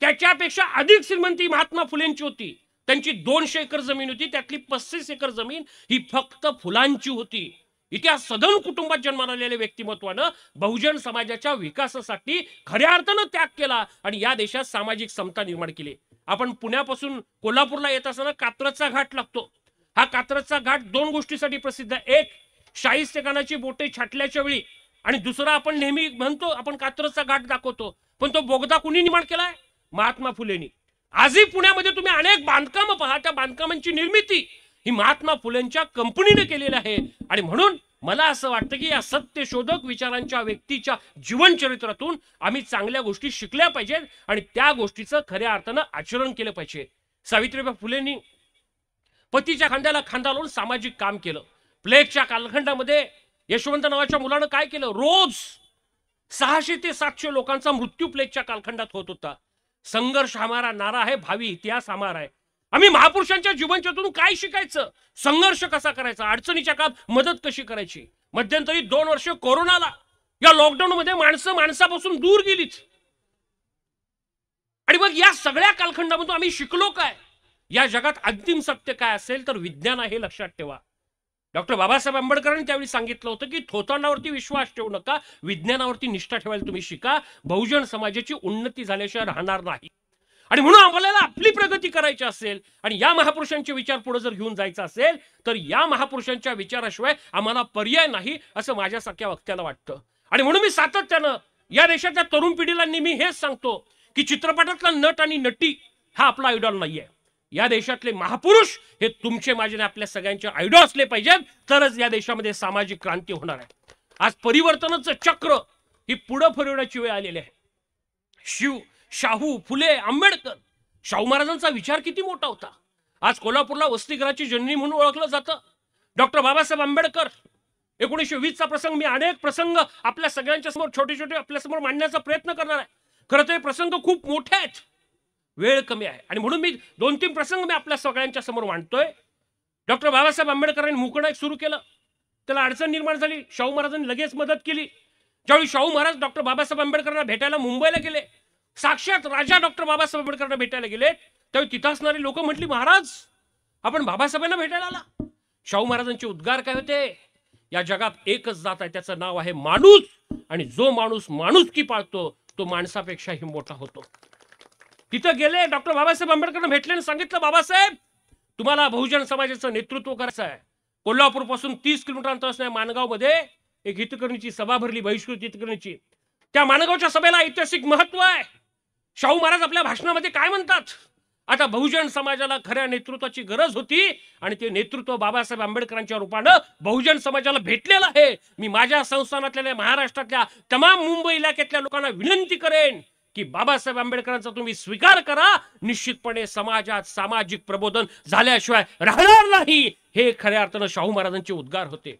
त्याच्यापेक्षा अधिक श्रीमंती महात्मा फुलेंची होती. त्यांची 200 एकर जमीन होती, त्यातली 35 एकर जमीन ही फक्त फुलांची होती. इतिहास सधन कुटुंबात जन्माला आलेल्या व्यक्तिमत्वानं बहुजन समाजाच्या विकासासाठी खऱ्या अर्थानं त्याग केला आणि या देशात सामाजिक समता निर्माण केली. आपण पुण्यापासून कोल्हापूरला येत असताना कात्रजचा घाट लागतो. हा कात्रजचा घाट 2 गोष्टीसाठी प्रसिद्ध आहे. एक, शाहिस्तेखानाची बोटे छाटल्याच्या वेळी, आणि दुसरा आपण नेहमी म्हणतो आपण कात्रजचा घाट दाखवतो, पण तो बोगदा कुणी निर्माण केलाय? महात्मा फुलेंनी. आजही पुण्यामध्ये तुम्ही अनेक बांधकामं पहा, त्या बांधकामांची निर्मिती ही महात्मा फुलेंच्या कंपनीने केलेली आहे. आणि म्हणून मला असं वाटतं की या सत्यशोधक विचारांच्या व्यक्तीच्या जीवनचरित्रातून आम्ही चांगल्या गोष्टी शिकल्या पाहिजेत आणि त्या गोष्टीचं खऱ्या अर्थानं आचरण केलं पाहिजे. सावित्रीबाई फुलेंनी पतीच्या खांद्याला खांदा लावून सामाजिक काम केलं. प्लेगच्या कालखंडामध्ये यशवंत नावाच्या मुलानं काय केलं? रोज 600 ते 700 लोकांचा मृत्यू प्लेगच्या कालखंडात होत होता. संघर्ष हमारा नारा है, भावी इतिहास हमारा है. आम्ही महापुरुषांच्या जीवनचरित्रातून काय शिकायचं? संघर्ष कसा करायचा, अडचणीच्या काळात मदत कशी करायची. मध्यंतरी 2 वर्ष कोरोनाला, या लॉकडाऊन मध्ये माणसं माणसापासून दूर गेलीच. आणि मग या सगळ्या कालखंडामधून आम्ही शिकलो काय? या जगात अंतिम सत्य काय असेल तर विज्ञान आहे, लक्षात ठेवा. डॉक्टर बाबासाहेब आंबेडकरांनी त्यावेळी सांगितलं होतं की थोतांडावरती विश्वास ठेवू नका, विज्ञानावरती निष्ठा ठेवायला तुम्ही शिका. बहुजन समाजाची उन्नती झाल्याशिवाय राहणार नाही. आणि म्हणून आपल्याला आपली प्रगती करायची असेल आणि या महापुरुषांचे विचार पुढे जर घेऊन जायचं असेल तर या महापुरुषांच्या विचाराशिवाय आम्हाला पर्याय नाही असं माझ्यासारख्या वक्त्याला वाटतं. आणि म्हणून मी सातत्यानं या देशाच्या तरुण पिढीला नेहमी हेच सांगतो की चित्रपटातला नट आणि नटी हा आपला आयडॉल नाहीये. या देशातले महापुरुष हे तुमचे, माझे आणि आपल्या सगळ्यांचे आयडॉल असले पाहिजेत, तरच या देशामध्ये सामाजिक क्रांती होणार आहे. आज परिवर्तनाचं चक्र ही पुढे फिरवण्याची वेळ आलेली आहे. शाहू, फुले, आंबेडकर, शाहू महाराजांचा विचार किती मोठा होता. आज कोल्हापूरला वसतिगृहाची जननी म्हणून ओळखलं जातं. डॉक्टर बाबासाहेब आंबेडकर 1920चा प्रसंग, मी अनेक प्रसंग आपल्या सगळ्यांच्या समोर छोटे छोटे आपल्या समोर मांडण्याचा प्रयत्न करणार आहे. खरं तर हे प्रसंग खूप मोठे आहेत, वेळ कमी आहे आणि म्हणून मी 2-3 प्रसंग मी आपल्या सगळ्यांच्या समोर मांडतोय. डॉक्टर बाबासाहेब आंबेडकरांनी मूकनायक सुरू केलं, त्याला अडचण निर्माण झाली. शाहू महाराजांनी लगेच मदत केली. ज्यावेळी शाहू महाराज डॉक्टर बाबासाहेब आंबेडकरांना भेटायला मुंबईला गेले, साक्षात राजा डॉक्टर बाबासाहेब आंबेडकरांना भेटायला गेले, त्यावेळी तिथं असणारी लोक म्हटली, महाराज आपण बाबासाहेबांना भेटायला आला. शाहू महाराजांचे उद्गार काय होते? या जगात एकच जात आहे, त्याचं नाव आहे माणूस, आणि जो माणूस माणुसकी पाळतो तो माणसापेक्षाही मोठा होतो. तिथं गेले, डॉक्टर बाबासाहेब आंबेडकरांना भेटले आणि सांगितलं, बाबासाहेब तुम्हाला बहुजन समाजाचं नेतृत्व करायचं आहे. कोल्हापूर पासून 30 किलोमीटर अंतर असणाऱ्या माणगावमध्ये एक हितकर्णीची सभा भरली, बहिष्कृत हितकर्णीची. त्या माणगावच्या सभेला ऐतिहासिक महत्व आहे. शाहू महाराज आपल्या भाषणामध्ये काय म्हणतात? आता बहुजन समाजाला खऱ्या नेतृत्वाची गरज होती आणि ते नेतृत्व बाबासाहेब आंबेडकरांच्या रूपानं बहुजन समाजाला भेटलेलं आहे. मी माझ्या संस्थानातल्या, महाराष्ट्रातल्या तमाम मुंबई इलाक्यातल्या लोकांना विनंती करेन की बाबासाहेब आंबेडकरांचा तुम्ही स्वीकार करा. निश्चितपणे समाजात सामाजिक प्रबोधन झाल्याशिवाय राहणार नाही. हे खऱ्या अर्थानं शाहू महाराजांचे उद्गार होते.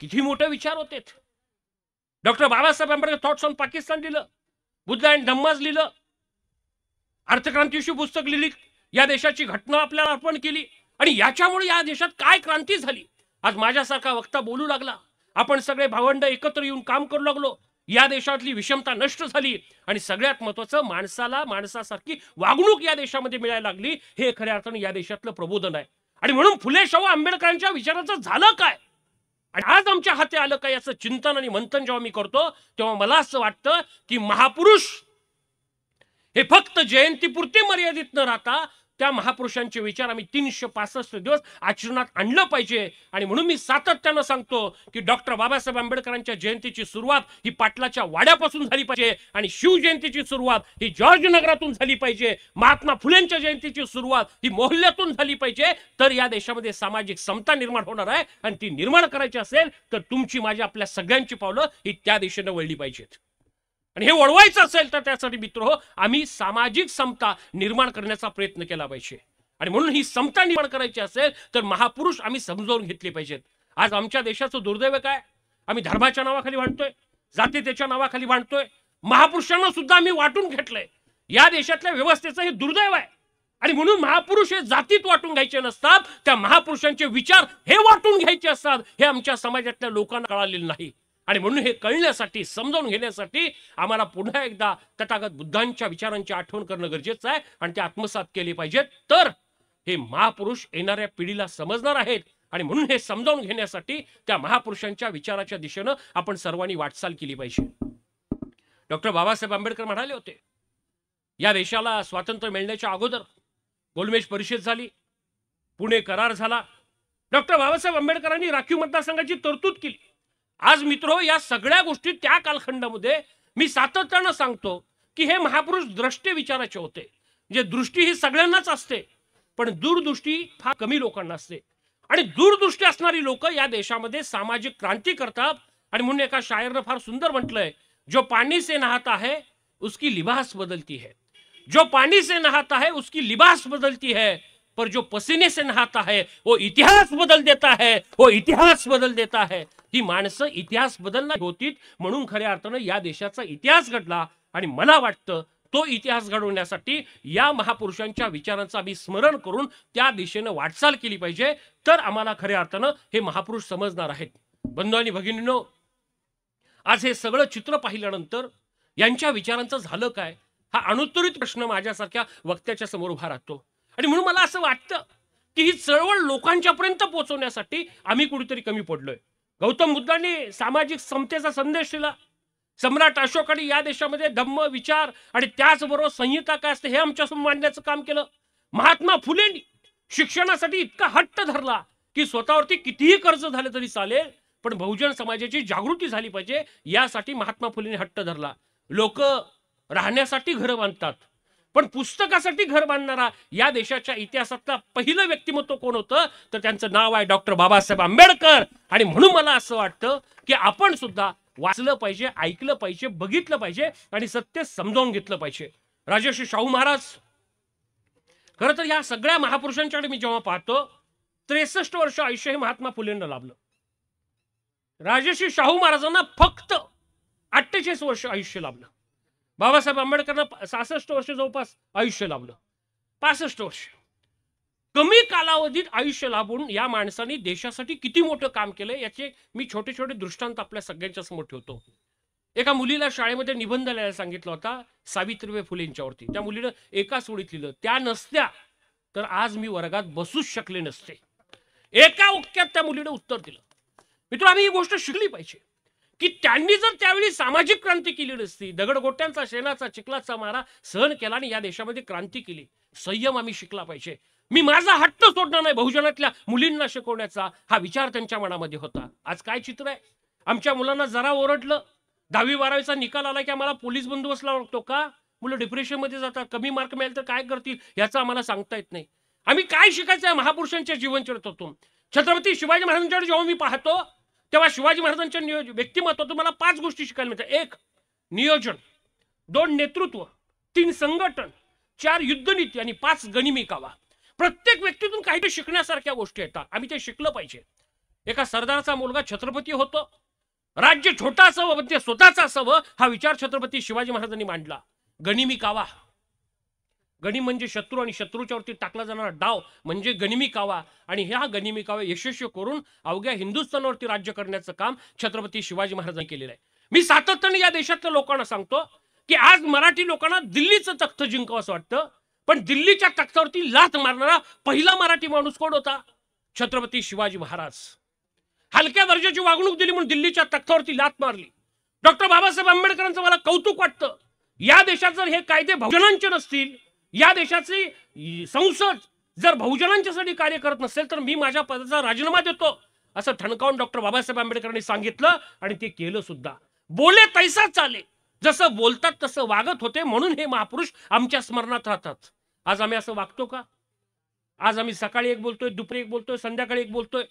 किती मोठे विचार होते. Doctor Babasaheb Ambedkar thoughts on Pakistan लिहिलं, बुद्ध अँड धम्माज लिहिलं, अर्थक्रांतीविषयी पुस्तक लिहिली. या देशाची घटना आपल्याला अर्पण केली आणि याच्यामुळे या देशात काय क्रांती झाली. आज माझ्यासारखा वक्ता बोलू लागला, आपण सगळे भावंड एकत्र येऊन काम करू लागलो, या देशातली विषमता नष्ट झाली आणि सगळ्यात महत्वाचं माणसाला माणसासारखी वागणूक या देशामध्ये मिळायला लागली. हे खऱ्या अर्थाने या देशातलं प्रबोधन आहे. आणि म्हणून फुले शाहू आंबेडकरांच्या विचाराचं झालं काय आणि आज आमच्या हाती आलं काय याचं चिंतन आणि मंथन जेव्हा मी करतो तेव्हा मला असं वाटतं की महापुरुष हे फक्त जयंतीपुरते मर्यादित न राहता त्या महापुरुषांचे विचार आम्ही 365 दिवस आचरणात आणलं पाहिजे. आणि म्हणून मी सातत्यानं सांगतो की डॉक्टर बाबासाहेब आंबेडकरांच्या जयंतीची सुरुवात ही पाटलाच्या वाड्यापासून झाली पाहिजे आणि शिवजयंतीची सुरुवात ही जॉर्ज नगरातून झाली पाहिजे. महात्मा फुलेंच्या जयंतीची सुरुवात ही मोहल्ल्यातून झाली पाहिजे. तर या देशामध्ये सामाजिक समता निर्माण होणार आहे आणि ती निर्माण करायची असेल तर तुमची माझी आपल्या सगळ्यांची पावलं ही त्या दिशेने वळली पाहिजेत. आणि हे वळवायचं असेल तर त्यासाठी मित्र आम्ही सामाजिक समता निर्माण करण्याचा प्रयत्न केला पाहिजे. आणि म्हणून ही समता निर्माण करायची असेल तर महापुरुष आम्ही समजावून घेतले पाहिजेत. आज आमच्या देशाचं दुर्दैव काय, आम्ही धर्माच्या नावाखाली भांडतोय, जातीतेच्या नावाखाली भांडतोय, महापुरुषांना सुद्धा आम्ही वाटून घेतलंय. या देशातल्या व्यवस्थेचं हे दुर्दैव आहे. आणि म्हणून महापुरुष हे जातीत वाटून घ्यायचे नसतात, त्या महापुरुषांचे विचार हे वाटून घ्यायचे असतात. हे आमच्या समाजातल्या लोकांना कळालेलं नाही. आणि म्हणून हे कळण्यासाठी समजावून घेण्यासाठी आम्हाला पुन्हा एकदा तथागत बुद्धांच्या विचारांची आठवण करणं गरजेचं आहे आणि ते आत्मसात केले पाहिजेत. तर हे महापुरुष येणाऱ्या पिढीला समजणार आहेत. आणि म्हणून हे समजावून घेण्यासाठी त्या महापुरुषांच्या विचाराच्या दिशेनं आपण सर्वांनी वाटचाल केली पाहिजे. डॉक्टर बाबासाहेब आंबेडकर म्हणाले होते, या देशाला स्वातंत्र्य मिळण्याच्या अगोदर गोलमेज परिषद झाली, पुणे करार झाला, डॉक्टर बाबासाहेब आंबेडकरांनी राखीव मतदारसंघाची तरतूद केली. आज मित्रो या सगळ्या गोष्टी त्या कालखंडामध्ये मी सातत्यानं सांगतो की हे महापुरुष द्रष्टे विचाराचे होते. जे दृष्टी ही सगळ्यांनाच असते पण दूरदृष्टी फार कमी लोकांना असते. आणि दूरदृष्टी असणारी लोक या देशामध्ये सामाजिक क्रांती करतात. आणि म्हणून एका शायरनं फार सुंदर म्हटलंय, जो पानी से नहाता है उसकी लिबास बदलती है, जो पानी से नहाता है उसकी लिबास बदलती है, पर जो पसीने से नहाता है वो इतिहास बदल देता है, वो इतिहास बदल देता है. ही माणसं इतिहास बदलणार होती म्हणून खऱ्या अर्थानं या देशाचा इतिहास घडला. आणि मला वाटतं तो इतिहास घडवण्यासाठी या महापुरुषांच्या विचारांचं आम्ही स्मरण करून त्या दिशेनं वाटचाल केली पाहिजे. तर आम्हाला खऱ्या अर्थानं हे महापुरुष समजणार आहेत. बंधू आणि भगिनींनो, आज हे सगळं चित्र पाहिल्यानंतर यांच्या विचारांचं झालं काय हा अनुत्तरित प्रश्न माझ्यासारख्या वक्त्याच्या समोर उभा राहतो. आणि म्हणून मला असं वाटतं की ही चळवळ लोकांच्यापर्यंत पोहोचवण्यासाठी आम्ही कुठेतरी कमी पडलोय. गौतम बुद्धांनी सामाजिक समतेचा संदेश दिला, सम्राट अशोकाने या देशामध्ये धम्म विचार आणि त्याचबरोबर संहिता काय असते हे आमच्यासमोर मांडण्याचं काम केलं. महात्मा फुलेंनी शिक्षणासाठी इतका हट्ट धरला की स्वतःवरती कितीही कर्ज झालं तरी चालेल पण बहुजन समाजाची जागृती झाली पाहिजे यासाठी महात्मा फुलेंनी हट्ट धरला. लोक राहण्यासाठी घर बांधतात पण पुस्तकासाठी घर बांधणारा या देशाच्या इतिहासातला पहिलं व्यक्तिमत्व कोण होतं तर त्यांचं नाव आहे डॉक्टर बाबासाहेब आंबेडकर. आणि म्हणून मला असं वाटतं की आपण सुद्धा वाचलं पाहिजे, ऐकलं पाहिजे, बघितलं पाहिजे आणि सत्य समजावून घेतलं पाहिजे. राजर्षी शाहू महाराज, खरं तर या सगळ्या महापुरुषांच्याकडे मी जेव्हा पाहतो 63 वर्ष आयुष्य हे महात्मा फुलेंना लाभलं. राजर्षी शाहू महाराजांना फक्त 48 वर्ष आयुष्य लाभलं. बाबासाहेब आंबेडकरांना 66 वर्ष जवळपास आयुष्य लाभलं. 65 वर्ष कमी कालावधीत आयुष्य लाभून या माणसाने देशासाठी किती मोठं काम केलंय याचे मी छोटे छोटे दृष्टांत आपल्या सगळ्यांच्या समोर ठेवतो. एका मुलीला शाळेमध्ये निबंध लिहायला सांगितला होता सावित्रीबाई फुलेंच्यावरती. त्या मुलीनं एकाच ओळीत लिहिलं, त्या नसत्या तर आज मी वर्गात बसूच शकले नसते. एका उक्त्यात त्या मुलीने उत्तर दिलं. मित्र, आम्ही ही गोष्ट शिकली पाहिजे की त्यांनी जर त्यावेळी सामाजिक क्रांती केली नसती, दगडगोट्यांचा, शेणाचा, चिखलाचा मारा सहन केला आणि या देशामध्ये क्रांती केली, संयम आम्ही शिकला पाहिजे. मी माझा हट्ट सोडणार नाही बहुजनातल्या मुलींना शिकवण्याचा हा विचार त्यांच्या मनामध्ये होता. आज काय चित्र आहे, आमच्या मुलांना जरा ओरडलं, 10वी 12वीचा निकाल आला की आम्हाला पोलीस बंदोबस्त लागतो का, मुलं डिप्रेशन मध्ये जातात, कमी मार्क मिळाले तर काय करतील याचं आम्हाला सांगता येत नाही. आम्ही काय शिकायचं आहे महापुरुषांच्या जीवनचरित्रातून. छत्रपती शिवाजी महाराजांच्याकडे जेव्हा मी पाहतो तेव्हा शिवाजी महाराजांच्या व्यक्तिमत्वातून मला 5 गोष्टी शिकायला मिळतात. 1 नियोजन, 2 नेतृत्व, 3 संघटन, 4 युद्धनीती आणि 5 गनिमी कावा. प्रत्येक व्यक्तीतून काहीतरी शिकण्यासारख्या गोष्टी येतात, आम्ही ते शिकलं पाहिजे. एका सरदाराचा मुलगा छत्रपती होतो, राज्य छोटा असावं पण ते स्वतःच असावं हा विचार छत्रपती शिवाजी महाराजांनी मांडला. गनिमी कावा, गनिम म्हणजे शत्रू आणि शत्रूच्यावरती टाकला जाणारा डाव म्हणजे गनिमी कावा आणि ह्या गनिमी कावा यशस्वी करून अवघ्या हिंदुस्थानावरती राज्य करण्याचं काम छत्रपती शिवाजी महाराजांनी केलेलं आहे. मी सातत्याने या देशातल्या लोकांना सांगतो की आज मराठी लोकांना दिल्लीचं तख्त जिंकावं असं वाटतं, पण दिल्लीच्या तख्तावरती लाथ मारणारा पहिला मराठी माणूस कोण होता? छत्रपती शिवाजी महाराज. हलक्या दर्जाची वागणूक दिली म्हणून दिल्लीच्या तख्तावरती लाथ मारली. डॉक्टर बाबासाहेब आंबेडकरांचं मला कौतुक वाटतं. या देशात जर हे कायदे बहुजनांचे नसतील, या देशाची संसद जर बहुजनांच्यासाठी कार्य करत नसेल तर मी माझ्या पदाचा राजीनामा देतो असं ठणकावून डॉक्टर बाबासाहेब आंबेडकरांनी सांगितलं आणि ते केलं सुद्धा. बोले तैसा चाले, जसं बोलतात तसं वागत होते म्हणून हे महापुरुष आमच्या स्मरणात राहतात. आज आम्ही असं वागतो का? आज आम्ही सकाळी एक बोलतोय, दुपारी एक बोलतोय, संध्याकाळी एक बोलतोय.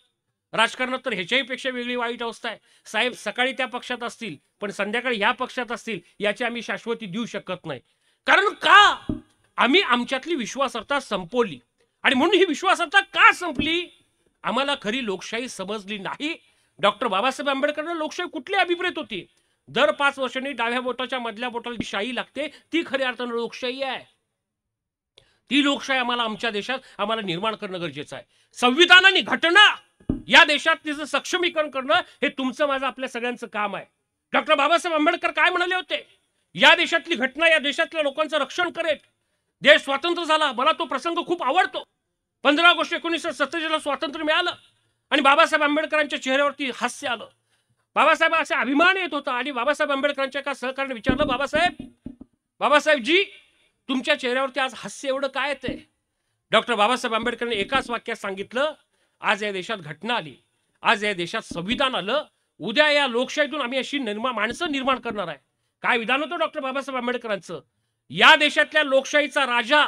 राजकारणात तर ह्याच्याही पेक्षा वेगळी वाईट अवस्था आहे. साहेब सकाळी त्या पक्षात असतील पण संध्याकाळी ह्या पक्षात असतील याची आम्ही शाश्वती देऊ शकत नाही. कारण का? आम्ही आमच्यातली विश्वासार्हता संपवली. आणि म्हणून ही विश्वासार्हता का संपली? आम्हाला खरी लोकशाही समजली नाही. डॉक्टर बाबासाहेब आंबेडकरांना लोकशाही कुठली अभिप्रेत होती? दर 5 वर्षांनी डाव्या बोटाच्या मधल्या बोटाला जी शाही लागते ती खऱ्या अर्थानं लोकशाही आहे. ती लोकशाही आम्हाला आमच्या देशात आम्हाला निर्माण करणं गरजेचं आहे. संविधान आणि घटना या देशात तिचं सक्षमीकरण करणं हे तुमचं माझं आपल्या सगळ्यांचं काम आहे. डॉक्टर बाबासाहेब आंबेडकर काय म्हणाले होते? या देशातली घटना या देशातल्या लोकांचं रक्षण करेल. देश स्वतंत्र झाला, मला तो प्रसंग खूप आवडतो. 15 ऑगस्ट 1947 ला स्वातंत्र्य मिळालं आणि बाबासाहेब आंबेडकरांच्या चेहऱ्यावरती हास्य आलं. बाबासाहेब असा अभिमान येत होता आणि बाबासाहेब आंबेडकरांच्या एका सहकार्याने विचारलं, बाबासाहेबजी तुमच्या चेहऱ्यावरती आज हास्य एवढं काय येतंय? डॉक्टर बाबासाहेब आंबेडकरांनी एकाच वाक्यात सांगितलं, आज या देशात घटना आली, आज या देशात संविधान आलं, उद्या या लोकशाहीतून आम्ही अशी माणसं निर्माण करणार आहे. काय विधान होतं डॉक्टर बाबासाहेब आंबेडकरांचं? या देशातल्या लोकशाहीचा राजा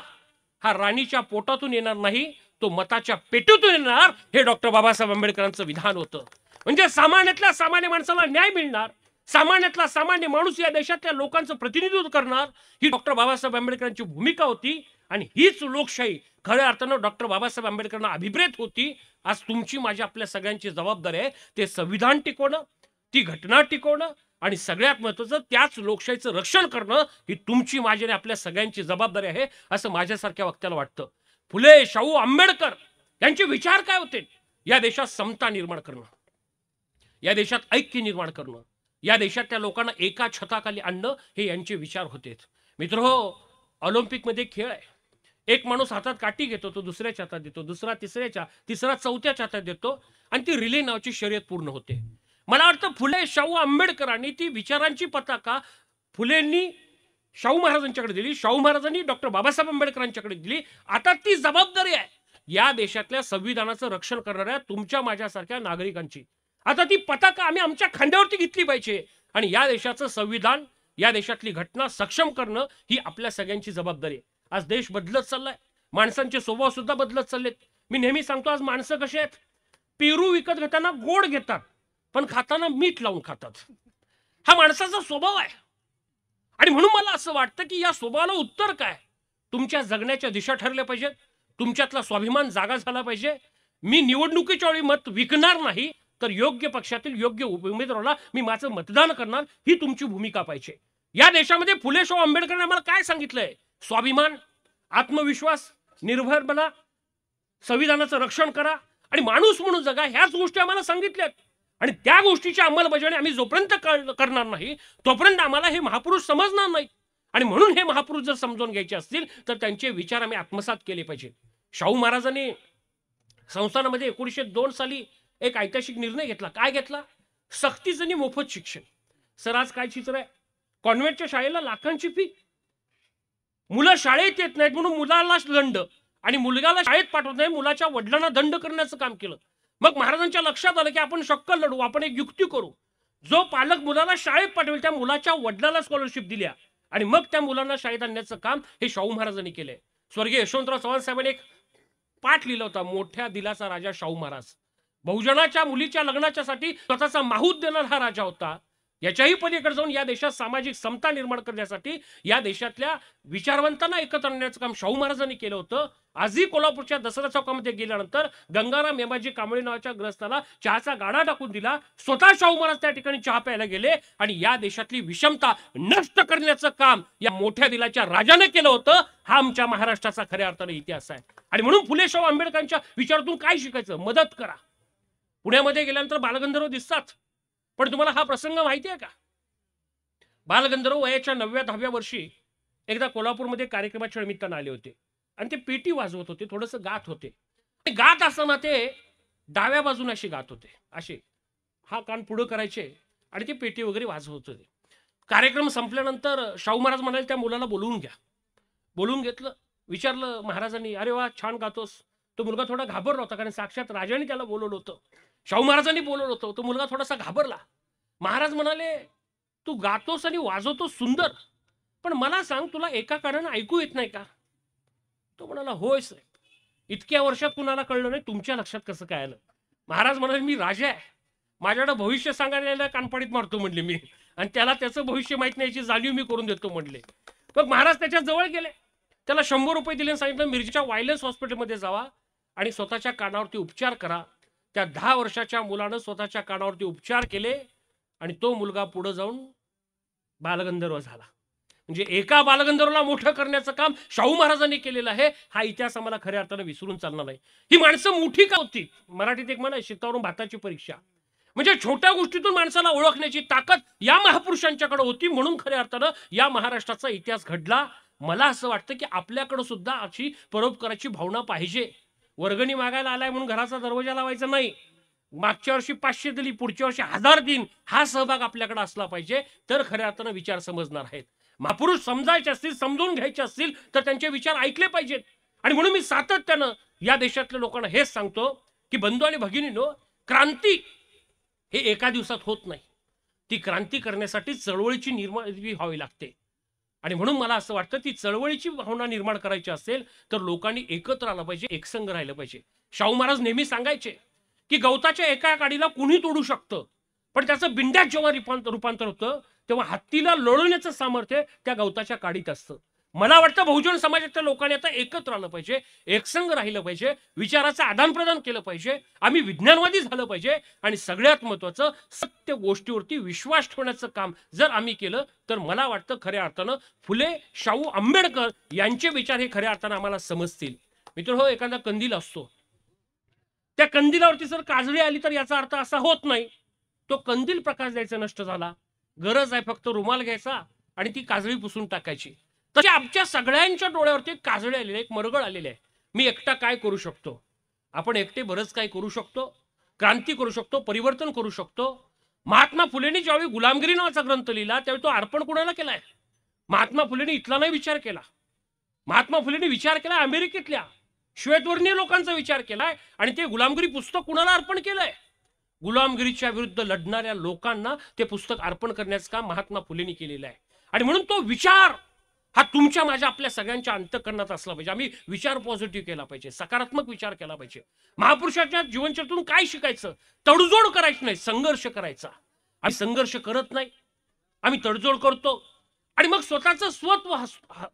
हा राणीच्या पोटातून येणार नाही, तो मताच्या पेटीतून येणार, हे डॉक्टर बाबासाहेब आंबेडकरांचं विधान होतं. म्हणजे सामान्यातल्या सामान्य माणसाला न्याय मिळणार, सामान्यातला सामान्य माणूस या देशातल्या लोकांचं प्रतिनिधित्व करणार, ही डॉक्टर बाबासाहेब आंबेडकरांची भूमिका होती. आणि हीच लोकशाही खऱ्या अर्थानं डॉक्टर बाबासाहेब आंबेडकरांना अभिप्रेत होती. आज तुमची माझी आपल्या सगळ्यांची जबाबदारी आहे ते संविधान टिकवणं, ती घटना टिकवणं आणि सगळ्यात महत्त्वाचं त्याच लोकशाहीचं रक्षण करणं ही तुमची माझी आणि आपल्या सगळ्यांची जबाबदारी आहे असं माझ्यासारख्या वक्त्याला वाटतं. फुले, शाहू, आंबेडकर यांचे विचार काय होते? या देशात समता निर्माण करणं, या देशात ऐक्य निर्माण करणं, या देशातल्या लोकांना एका छताखाली आणणं हे यांचे विचार होते. मित्रहो, ऑलिम्पिकमध्ये खेळ आहे. एक माणूस हातात काठी घेतो, तो दुसऱ्याच्या हातात देतो, दुसरा तिसऱ्याच्या, तिसरा चौथ्याच्या हातात देतो आणि ती रिले नावाची शर्यत पूर्ण होते. मला वाटतं फुले, शाहू, आंबेडकरांनी ती विचारांची पताका फुलेंनी शाहू महाराजांच्याकडे दिली, शाहू महाराजांनी डॉक्टर बाबासाहेब आंबेडकरांच्याकडे दिली. आता ती जबाबदारी आहे या देशातल्या संविधानाचं रक्षण करणाऱ्या तुमच्या माझ्यासारख्या नागरिकांची. आता ती पताका आम्ही आमच्या खांद्यावरती घेतली पाहिजे आणि या देशाचं संविधान, या देशातली घटना सक्षम करणं ही आपल्या सगळ्यांची जबाबदारी आहे. आज देश बदलत चाललाय, माणसांचे स्वभाव सुद्धा बदलत चाललेत. मी नेहमी सांगतो, आज माणसं कसे आहेत? पेरू विकत घेताना गोड घेतात पण खाताना मीठ लावून खातात. हा माणसाचा स्वभाव आहे. आणि म्हणून मला असं वाटतं की या स्वभावाला उत्तर काय? तुमच्या जगण्याच्या दिशा ठरल्या पाहिजेत, तुमच्यातला स्वाभिमान जागा झाला पाहिजे. मी निवडणुकीच्या वेळी मत विकणार नाही, तर योग्य पक्षातील योग्य उमेदवाराला मी माझं मतदान करणार, ही तुमची भूमिका पाहिजे. या देशामध्ये फुले, शाहू, आंबेडकरांनी आम्हाला काय सांगितलंय? स्वाभिमान, आत्मविश्वास, निर्भर बना, संविधानाचं रक्षण करा आणि माणूस म्हणून जगा, ह्याच गोष्टी आम्हाला सांगितल्यात. आणि त्या गोष्टीची अंमलबजावणी आम्ही जोपर्यंत करणार नाही तोपर्यंत आम्हाला हे महापुरुष समजणार नाही. आणि म्हणून हे महापुरुष जर समजून घ्यायचे असतील तर त्यांचे विचार आम्ही आत्मसात केले पाहिजे. शाहू महाराजांनी संस्थानामध्ये 1902 साली एक ऐतिहासिक निर्णय घेतला. काय घेतला? सक्तीचं आणि मोफत शिक्षण. सर आज काय चित्र आहे? कॉन्व्हेंटच्या शाळेला लाखांची फी, मुलं शाळेत येत नाहीत म्हणून मुलाला दंड, आणि मुलगाला शाळेत पाठवत नाही मुलाच्या वडिलांना दंड करण्याचं काम केलं. मग महाराजांच्या लक्षात आलं की आपण शक्कल लढू, आपण एक युक्ती करू. जो पालक मुलाला शाळेत पाठवेल त्या मुलाच्या वडिलाला स्कॉलरशिप दिल्या आणि मग त्या मुलांना शाळेत आणण्याचं काम हे शाहू महाराजांनी केलंय. स्वर्गीय यशवंतराव चव्हाण साहेबांनी एक पाठ लिहिला होता, मोठ्या दिलाचा राजा शाहू महाराज. बहुजनाच्या मुलीच्या लग्नाच्यासाठी स्वतःचा माहूत देणारा हा राजा होता. याच्याही पलीकडे जाऊन या देशात सामाजिक समता निर्माण करण्यासाठी या देशातल्या विचारवंतांना एकत्र आणण्याचं काम शाहू महाराजांनी केलं होतं. आजही कोल्हापूरच्या दसरा चौकामध्ये गेल्यानंतर गंगाराम मेमाजी कांबळे नावाच्या ग्रस्ताला चहाचा गाडा टाकून दिला. स्वतः शाहू महाराज त्या ठिकाणी चहा प्यायला गेले आणि या देशातली विषमता नष्ट करण्याचं काम या मोठ्या दिलाच्या राजाने केलं होतं. हा आमच्या महाराष्ट्राचा खऱ्या अर्थाने इतिहास आहे. आणि म्हणून फुले शाहू आंबेडकरांच्या विचारातून काय शिकायचं? मदत करा. पुण्यामध्ये गेल्यानंतर बालगंधर्व दिसतात, पण तुम्हाला हा प्रसंग माहिती आहे का? बालगंधर्व वयाच्या 9व्या-10व्या वर्षी एकदा कोल्हापूरमध्ये कार्यक्रमाच्या निमित्तानं आले होते आणि ते पेटी वाजवत होते, थोडंसं गात होते. गात असताना ते डाव्या बाजूने असे गात होते, असे हा कान पुढं करायचे आणि ते पेटी वगैरे वाजवत होते. कार्यक्रम संपल्यानंतर शाहू महाराज म्हणाले त्या मुलाला बोलवून घ्या. बोलवून घेतलं, विचारलं महाराजांनी, अरे वा छान गातोस. तो मुलगा थोडा घाबरला होता, कारण साक्षात राजाने त्याला बोलवलं होतं, शाहू महाराजांनी बोलवलं होतं. तो मुलगा थोडासा घाबरला. महाराज म्हणाले, तू गातोस आणि वाजवतोस सुंदर, पण मला सांग, तुला एका कानानं ऐकू येत नाही का? तो म्हणाला, होय साहेब. इतक्या वर्षात कुणाला कळलं नाही, तुमच्या लक्षात कसं काय आलं? महाराज म्हणाले, मी राजा आहे, माझ्याकडे भविष्य सांगायला कानपाडीत मारतो म्हणले मी, आणि त्याला त्याचं भविष्य माहित नाही याची जाणीव मी करून देतो म्हणले. मग महाराज त्याच्या जवळ गेले, त्याला 100 रुपये दिले आणि सांगितलं, मिरजेच्या वायलेन्स हॉस्पिटलमध्ये जावा आणि स्वतःच्या कानावरती उपचार करा. त्या 10 वर्षाच्या मुलानं स्वतःच्या कानावरती उपचार केले आणि तो मुलगा पुढे जाऊन बालगंधर्व झाला. म्हणजे एका बालगंधर्वला मोठं करण्याचं काम शाहू महाराजांनी केलेलं आहे. हा इतिहास आम्हाला खऱ्या अर्थानं विसरून चालणार नाही. ही माणसं मोठी का होती? मराठीत एक म्हण आहे, शेतावरून भाताची परीक्षा. म्हणजे छोट्या गोष्टीतून माणसाला ओळखण्याची ताकद या महापुरुषांच्याकडे होती, म्हणून खऱ्या अर्थानं या महाराष्ट्राचा इतिहास घडला. मला असं वाटतं की आपल्याकडे सुद्धा अशी परोपकाराची भावना पाहिजे. वर्गणी मागायला आलाय म्हणून घराचा दरवाजा लावायचा नाही. मागच्या वर्षी 500 दिली, पुढच्या वर्षी 1000 दिन, हा सहभाग आपल्याकडे असला पाहिजे, तर खऱ्या अर्थानं विचार समजणार आहेत. महापुरुष समजायचे असतील, समजून घ्यायचे असतील, तर त्यांचे विचार ऐकले पाहिजेत. आणि म्हणून मी सातत्यानं या देशातल्या लोकांना हेच सांगतो की बंधू आणि भगिनींनो, क्रांती हे एका दिवसात होत नाही. ती क्रांती करण्यासाठी चळवळीची निर्माण व्हावी लागते. आणि म्हणून मला असं वाटतं ती चळवळीची भावना निर्माण करायची असेल तर लोकांनी एकत्र आलं पाहिजे, एकसंघ राहिलं पाहिजे. शाहू महाराज नेहमी सांगायचे की गवताच्या एका काडीला कुणी तोडू शकतं, पण त्याचं बिंड्यात जेव्हा रूपांतर होतं तेव्हा हत्तीला लढवण्याचं सामर्थ्य त्या गवताच्या काडीत असतं. मला वाटतं बहुजन समाजातल्या लोकांनी आता एकत्र आलं पाहिजे, एकसंघ राहिलं पाहिजे, विचाराचं आदान प्रदान केलं पाहिजे, आम्ही विज्ञानवादी झालं पाहिजे आणि सगळ्यात महत्वाचं सत्य गोष्टीवरती विश्वास ठेवण्याचं काम जर आम्ही केलं तर मला वाटतं खऱ्या अर्थानं फुले शाहू आंबेडकर यांचे विचार हे खऱ्या अर्थानं आम्हाला समजतील. मित्रांनो, एखादा कंदील असतो, त्या कंदिलावरती जर काजळी आली तर याचा अर्थ असा होत नाही तो कंदील प्रकाश द्यायचा नष्ट झाला. गरज आहे फक्त रुमाल घ्यायचा आणि ती काजळी पुसून टाकायची. तसे आमच्या सगळ्यांच्या डोळ्यावरती एक काजळी आलेली आहे, एक मरगळ आलेली आहे. मी एकटा काय करू शकतो? आपण एकटे बरंच काय करू शकतो. क्रांती करू शकतो, परिवर्तन करू शकतो. महात्मा फुलेंनी ज्यावेळी गुलामगिरी नावाचा ग्रंथ लिहिला त्यावेळी तो अर्पण कुणाला केलाय? महात्मा फुलेंनी इथला नाही विचार केला. महात्मा फुलेंनी विचार केला अमेरिकेतल्या श्वेतवर्णीय लोकांचा विचार केलाय आणि ते गुलामगिरी पुस्तक कुणाला अर्पण केलंय? गुलामगिरीच्या विरुद्ध लढणाऱ्या लोकांना ते पुस्तक अर्पण करण्याचं काम महात्मा फुलेंनी केलेलं आहे. आणि म्हणून तो विचार हा तुमच्या माझ्या आपल्या सगळ्यांच्या अंतःकरणात असला पाहिजे. आम्ही विचार पॉझिटिव्ह केला पाहिजे, सकारात्मक विचार केला पाहिजे. महापुरुषाच्या जीवनचरित्रातून काय शिकायचं? तडजोड करायची नाही, संघर्ष करायचा. आम्ही संघर्ष करत नाही, आम्ही तडजोड करतो आणि मग स्वतःचं स्वत्व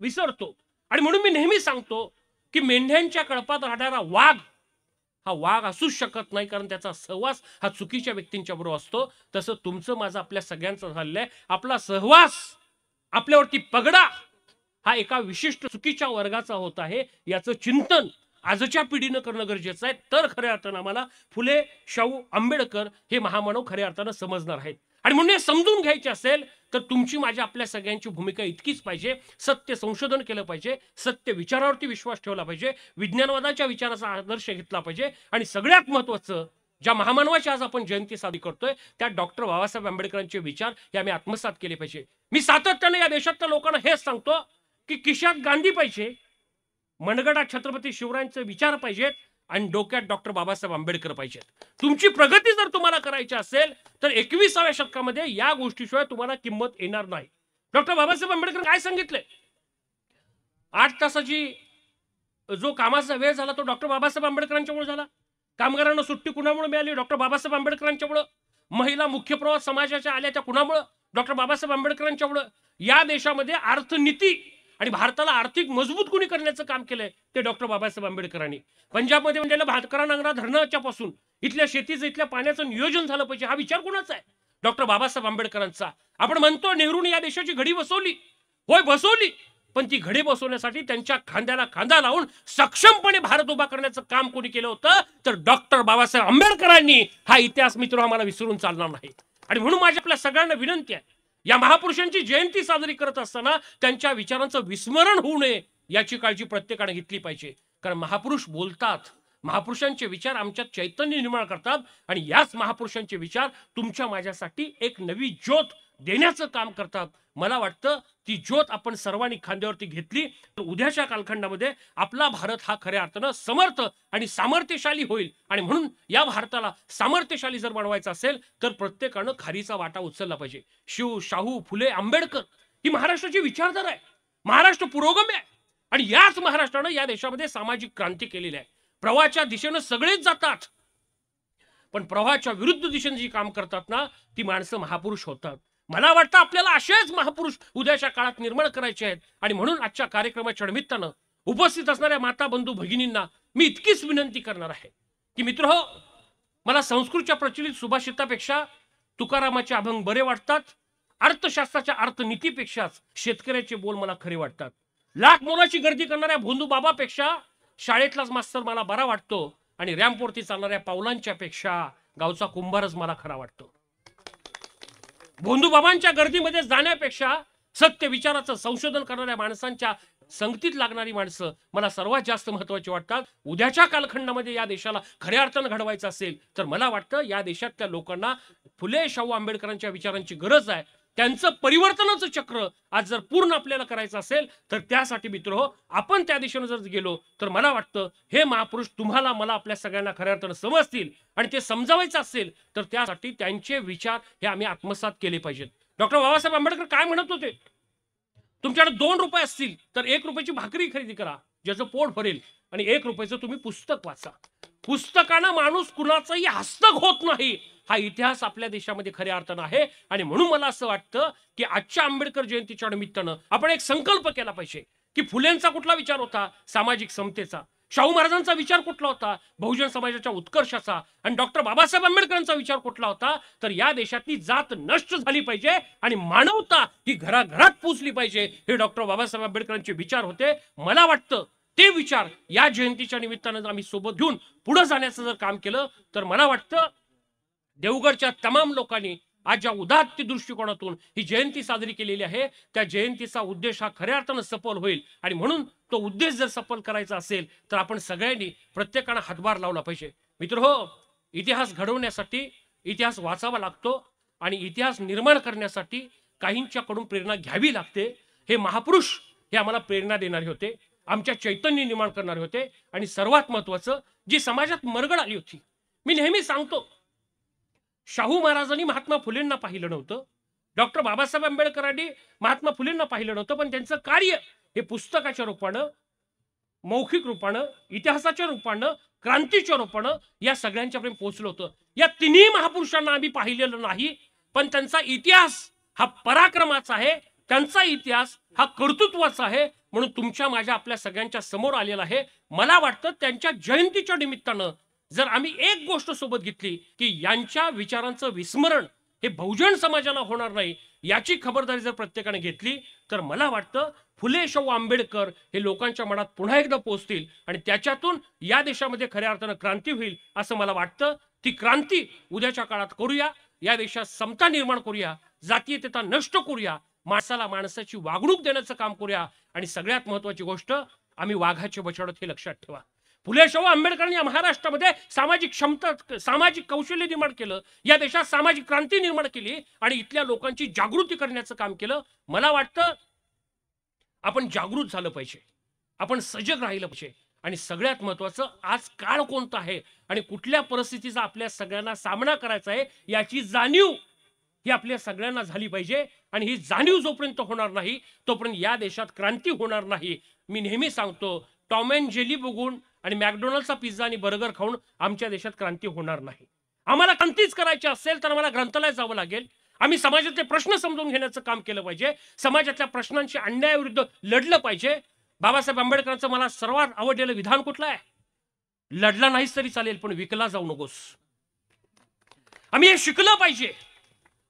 विसरतो. आणि म्हणून मी नेहमी सांगतो की मेंढ्यांच्या कळपात राहणारा वाघ हा वाघ असूच शकत नाही, कारण त्याचा सहवास हा चुकीच्या व्यक्तींच्या बरोबर असतो. तसं तुमचं माझं आपल्या सगळ्यांचं झालेलं आहे. आपला सहवास, आपल्यावरती पगडा हा एका विशिष्ट चुकीच्या वर्गाचा होत आहे, याचं चिंतन आजच्या पिढीनं करणं गरजेचं आहे. तर खऱ्या अर्थानं आम्हाला फुले शाहू आंबेडकर हे महामानव खऱ्या अर्थानं समजणार आहेत. आणि म्हणून हे समजून घ्यायचे असेल तर तुमची माझ्या आपल्या सगळ्यांची भूमिका इतकीच पाहिजे. सत्य संशोधन केलं पाहिजे, सत्य विचारावरती विश्वास ठेवला पाहिजे, विज्ञानवादाच्या विचाराचा आदर्श घेतला पाहिजे. आणि सगळ्यात महत्वाचं, ज्या महामानवाची आज आपण जयंती साजरी करतोय त्या डॉक्टर बाबासाहेब आंबेडकरांचे विचार हे आम्ही आत्मसात केले पाहिजे. मी सातत्याने या देशातल्या लोकांना हेच सांगतो की खिशात गांधी पाहिजे, मनगटात छत्रपती शिवरायांचे विचार पाहिजेत आणि डोक्यात डॉक्टर बाबासाहेब आंबेडकर पाहिजेत. तुमची प्रगती जर तुम्हाला करायची असेल तर 21व्या शतकामध्ये या गोष्टीशिवाय तुम्हाला किंमत येणार नाही. डॉक्टर बाबासाहेब आंबेडकर काय सांगितले? 8 तासाची जो कामाचा वेळ झाला तो डॉक्टर बाबासाहेब आंबेडकरांच्यामुळे झाला. कामगारांना सुट्टी कुणामुळे मिळाली? डॉक्टर बाबासाहेब आंबेडकरांच्यामुळे. महिला मुख्य प्रवाह समाजाच्या आल्या त्या कुणामुळं? डॉक्टर बाबासाहेब आंबेडकरांच्यामुळं. या देशामध्ये अर्थनीती आणि भारताला आर्थिक मजबूत कोणी करण्याचं काम केलंय ते डॉक्टर बाबासाहेब आंबेडकरांनी. पंजाबमध्ये म्हणलेलं भातकरा नांगरा धरणाच्या पासून इथल्या शेतीचं इथल्या पाण्याचं नियोजन झालं पाहिजे हा विचार कोणाचा आहे? डॉक्टर बाबासाहेब आंबेडकरांचा. आपण म्हणतो नेहरूने या देशाची घडी बसवली, होय बसवली, पण ती घडी बसवण्यासाठी त्यांच्या खांद्याला खांदा लावून सक्षमपणे भारत उभा करण्याचं काम कोणी केलं होतं तर डॉक्टर बाबासाहेब आंबेडकरांनी. हा इतिहास मित्र आम्हाला विसरून चालणार नाही. आणि म्हणून माझी आपल्या सगळ्यांना विनंती आहे, या महापुरुषांची जयंती साजरी करत असताना त्यांच्या विचारांचं विस्मरण होऊ नये याची काळजी प्रत्येकाने घेतली पाहिजे. कारण महापुरुष बोलतात, महापुरुषांचे विचार आमच्यात चैतन्य निर्माण करतात आणि याच महापुरुषांचे विचार तुमच्या माझ्यासाठी एक नवी ज्योत देण्याचं काम करतात. मला वाटतं ती ज्योत आपण सर्वांनी खांद्यावरती घेतली तर उद्याच्या कालखंडामध्ये आपला भारत हा खऱ्या अर्थानं समर्थ आणि सामर्थ्यशाली होईल. आणि म्हणून या भारताला सामर्थ्यशाली जर बनवायचं असेल तर प्रत्येकानं खारीचा वाटा उचलला पाहिजे. शिव, शाहू, फुले, आंबेडकर ही महाराष्ट्राची विचारधारा आहे. महाराष्ट्र पुरोगामी आहे आणि याच महाराष्ट्रानं या देशामध्ये सामाजिक क्रांती केलेली आहे. प्रवाहाच्या दिशेनं सगळेच जातात, पण प्रवाहाच्या विरुद्ध दिशेने जी काम करतात ना ती माणसं महापुरुष होतात. मला वाटतं आपल्याला असेच महापुरुष उद्याच्या काळात निर्माण करायचे आहेत. आणि म्हणून आजच्या कार्यक्रमाच्या निमित्तानं उपस्थित असणाऱ्या माता बंधू भगिनींना मी इतकीच विनंती करणार आहे की मित्रहो, मला संस्कृतच्या प्रचलित सुभाषितापेक्षा तुकारामाचे अभंग बरे वाटतात. अर्थशास्त्राच्या अर्थनीतीपेक्षाच शेतकऱ्याचे बोल मला खरे वाटतात. लाख मोलाची गर्दी करणाऱ्या भोंदू बाबापेक्षा शाळेतलाच मास्तर मला बरा वाटतो आणि रॅम्पवरती चालणाऱ्या पावलांच्या पेक्षा गावचा कुंभारच मला खरा वाटतो. भोंदू बाबांच्या गर्दीमध्ये जाण्यापेक्षा सत्य विचाराचं संशोधन करणाऱ्या माणसांच्या संगतीत लागणारी माणसं मला सर्वात जास्त महत्वाची वाटतात. उद्याच्या कालखंडामध्ये या देशाला खऱ्या अर्थानं घडवायचं असेल तर मला वाटतं या देशातल्या लोकांना फुले शाहू आंबेडकरांच्या विचारांची गरज आहे. त्यांचं परिवर्तनाचं चक्र आज जर पूर्ण आपल्याला करायचं असेल तर त्यासाठी मित्रहो आपण त्या दिशेने जर गेलो तर मला वाटतं हे महापुरुष तुम्हाला मला आपल्या सगळ्यांना खऱ्या अर्थानं समजतील. आणि ते समजावायचं असेल तर त्यासाठी त्यांचे विचार हे आम्ही आत्मसात केले पाहिजेत. डॉक्टर बाबासाहेब आंबेडकर काय म्हणत होते? तुमच्याकडे 2 रुपये असतील तर 1 रुपयाची भाकरी खरेदी करा ज्याचं पोट भरेल आणि 1 रुपयाचं तुम्ही पुस्तक वाचा. पुस्तकानं माणूस कुणाचाही हस्तक होत नाही हा इतिहास आपल्या देशामध्ये खऱ्या अर्थानं आहे. आणि म्हणून मला असं वाटतं की आजच्या आंबेडकर जयंतीच्या निमित्तानं आपण एक संकल्प केला पाहिजे की फुलेंचा कुठला विचार होता? सामाजिक समतेचा. शाहू महाराजांचा विचार कुठला होता? बहुजन समाजाच्या उत्कर्षाचा. आणि डॉक्टर बाबासाहेब आंबेडकरांचा विचार कुठला होता? तर या देशातली जात नष्ट झाली पाहिजे आणि मानवता ही घराघरात पोचली पाहिजे. हे डॉक्टर बाबासाहेब आंबेडकरांचे विचार होते. मला वाटतं ते विचार या जयंतीच्या निमित्तानं आम्ही सोबत घेऊन पुढे जाण्याचं जर काम केलं तर मला वाटतं देवगडच्या तमाम लोकांनी आज ज्या उदात्त दृष्टिकोनातून ही जयंती साजरी केलेली आहे त्या जयंतीचा उद्देश हा खऱ्या अर्थानं सफल होईल. आणि म्हणून तो उद्देश जर सफल करायचा असेल तर आपण सगळ्यांनी प्रत्येकानं हातभार लावला पाहिजे. मित्रहो, इतिहास घडवण्यासाठी इतिहास वाचावा लागतो आणि इतिहास निर्माण करण्यासाठी काहींच्याकडून प्रेरणा घ्यावी लागते. हे महापुरुष हे आम्हाला प्रेरणा देणारे होते, आमच्या चैतन्य निर्माण करणारे होते. आणि सर्वात महत्वाचं जी समाजात मरगळ आली होती, मी नेहमी सांगतो शाहू महाराजांनी महात्मा फुलेंना पाहिलं नव्हतं, डॉक्टर बाबासाहेब आंबेडकरांनी महात्मा फुलेंना पाहिलं नव्हतं, पण त्यांचं कार्य हे पुस्तकाच्या रूपानं, मौखिक रूपानं, इतिहासाच्या रूपानं, क्रांतीच्या रूपानं या सगळ्यांच्यापर्यंत पोहोचलं होतं. या तिन्ही महापुरुषांना आम्ही पाहिलेलं नाही, पण त्यांचा इतिहास हा पराक्रमाचा आहे, त्यांचा इतिहास हा कर्तृत्वाचा आहे. म्हणून तुमच्या माझ्या आपल्या सगळ्यांच्या समोर आलेला आहे. मला वाटतं त्यांच्या जयंतीच्या निमित्तानं जर आम्ही एक गोष्ट सोबत घेतली की यांच्या विचारांचं विस्मरण हे बहुजन समाजाला होणार नाही याची खबरदारी जर प्रत्येकाने घेतली तर मला वाटतं फुले शाहू आंबेडकर हे लोकांच्या मनात पुन्हा एकदा पोहोचतील आणि त्याच्यातून या देशामध्ये खऱ्या अर्थानं क्रांती होईल असं मला वाटतं. ती क्रांती उद्याच्या काळात करूया. या देशात समता निर्माण करूया, जातीयतेता नष्ट करूया, माणसाला माणसाची वागणूक देण्याचं काम करूया. आणि सगळ्यात महत्वाची गोष्ट, आम्ही वाघाचे बछडत हे लक्षात ठेवा. फुले शाहू आंबेडकरांनी या महाराष्ट्रामध्ये सामाजिक क्षमता, सामाजिक कौशल्य निर्माण केलं, या देशात सामाजिक क्रांती निर्माण केली आणि इथल्या लोकांची जागृती करण्याचं काम केलं. मला वाटतं आपण जागृत झालं पाहिजे, आपण सजग राहिलं पाहिजे. आणि सगळ्यात महत्वाचं, आज काळ कोणता आहे आणि कुठल्या परिस्थितीचा आपल्या सगळ्यांना सामना करायचा आहे याची जाणीव ही आपल्या सगळ्यांना झाली पाहिजे. आणि ही जाणीव जोपर्यंत होणार नाही तोपर्यंत या देशात क्रांती होणार नाही. मी नेहमी सांगतो, टॉम अँड जेली बघून आणि मॅकडोनल्डचा पिझ्झा आणि बर्गर खाऊन आमच्या देशात क्रांती होणार नाही. आम्हाला क्रांतीच करायची असेल तर आम्हाला ग्रंथालयात जावं लागेल. आम्ही समाजातले प्रश्न समजून घेण्याचं काम केलं पाहिजे. समाजातल्या प्रश्नांशी अन्यायाविरुद्ध लढलं पाहिजे. बाबासाहेब आंबेडकरांचं मला सर्वात आवडलेलं विधान कुठलं आहे? लढला नाहीच तरी चालेल, पण विकला जाऊ नकोस. आम्ही हे शिकलं पाहिजे.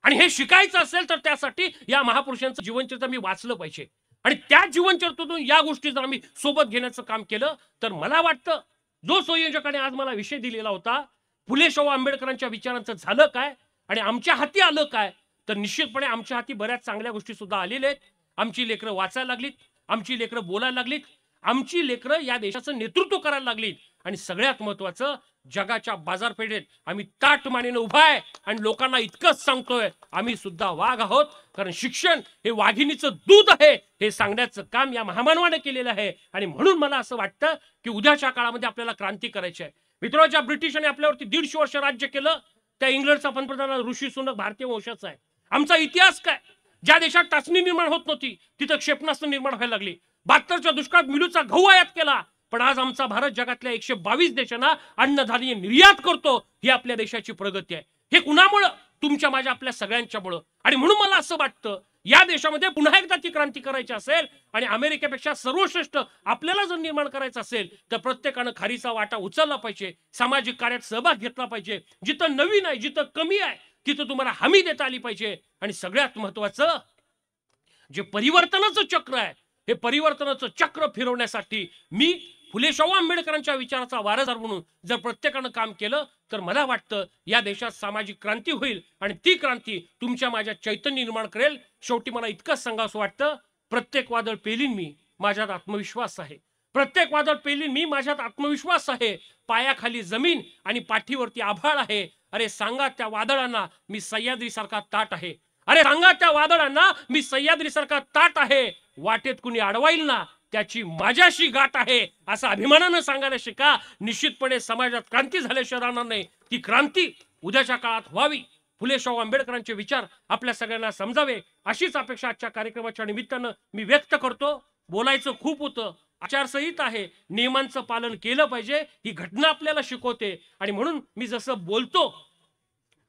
आणि हे शिकायचं असेल तर त्यासाठी या महापुरुषांचं जीवनचरित्र मी वाचलं पाहिजे. आणि त्या जीवनचरित्रातून या गोष्टी जर आम्ही सोबत घेण्याचं काम केलं तर मला वाटतं जो संयोजकाने आज मला विषय दिलेला होता, फुले शाहू आंबेडकरांच्या विचारांचं झालं काय आणि आमच्या हाती आलं काय, तर निश्चितपणे आमच्या हाती बऱ्याच चांगल्या गोष्टी सुद्धा आलेल्या आहेत. आमची लेकरं वाचायला लागलीत, आमची लेकरं बोलायला लागलीत, आमची लेकरं या देशाचं नेतृत्व करायला लागलीत. आणि सगळ्यात महत्वाचं, जगाच्या बाजारपेठेत आम्ही ताठ मानेनं उभा आहे आणि लोकांना इतकंच सांगतोय, आम्ही सुद्धा वाघ आहोत. कारण शिक्षण हे वाघिणीचं दूध आहे हे सांगण्याचं काम या महामानवाने केलेलं आहे. आणि म्हणून मला असं वाटतं की उद्याच्या काळामध्ये आपल्याला क्रांती करायची आहे. मित्रांनो, ज्या ब्रिटिशांनी आपल्यावरती 150 वर्ष राज्य केलं, त्या इंग्लंडचा पंतप्रधान ऋषी सुनक भारतीय वंशाचा आहे. आमचा इतिहास काय? ज्या देशात टाचणी निर्माण होत नव्हती तिथं क्षेपणास्त्र निर्माण व्हायला लागली. 72च्या दुष्काळात मिलूचा गहू आयात केला. पण आज आमचा भारत जगातल्या 122 देशांना अन्नधान्य निर्यात करतो. ही आपल्या देशाची प्रगती आहे. हे कुणामुळं? तुमच्या माझ्या आपल्या सगळ्यांच्यामुळं. आणि म्हणून मला असं वाटतं या देशामध्ये पुन्हा एकदा ती क्रांती करायची असेल आणि अमेरिकेपेक्षा सर्वश्रेष्ठ आपल्याला जर निर्माण करायचं असेल तर प्रत्येकानं खारीचा वाटा उचलला पाहिजे. सामाजिक कार्यात सहभाग घेतला पाहिजे. जिथं नवीन आहे, जिथं कमी आहे, तिथं तुम्हाला हमी देता आली पाहिजे. आणि सगळ्यात महत्वाचं, जे परिवर्तनाचं चक्र आहे, हे परिवर्तनाचं चक्र फिरवण्यासाठी मी फुले शाहू आंबेडकरांच्या विचाराचा वारसदार म्हणून जर प्रत्येकानं काम केलं तर मला वाटतं या देशात सामाजिक क्रांती होईल. आणि ती क्रांती तुमच्या माझ्या चैतन्य निर्माण करेल. शेवटी मला इतकंच सांगावंसं वाटतं, प्रत्येक वादळ पेलीन मी, माझ्यात आत्मविश्वास आहे. प्रत्येक वादळ पेलीन मी, माझ्यात आत्मविश्वास आहे. पायाखाली जमीन आणि पाठीवरती आभाळ आहे. अरे सांगा त्या वादळांना मी सह्याद्रीसारखा ताट आहे. अरे सांगा त्या वादळांना मी सह्याद्रीसारखा ताट आहे. वाटेत कुणी अडवाईल ना, त्याची माझ्याशी गाठ आहे, असं अभिमानानं सांगायला शिका. निश्चितपणे समाजात क्रांती झाल्याशिवाय राहणार नाही. ती क्रांती उद्याच्या काळात व्हावी. फुले शाहू आंबेडकरांचे विचार आपल्या सगळ्यांना समजावे, अशीच अपेक्षा आजच्या कार्यक्रमाच्या निमित्तानं मी व्यक्त करतो. बोलायचं खूप होतं, आचारसंहिता आहे, नियमांचं पालन केलं पाहिजे, ही घटना आपल्याला शिकवते. आणि म्हणून मी जसं बोलतो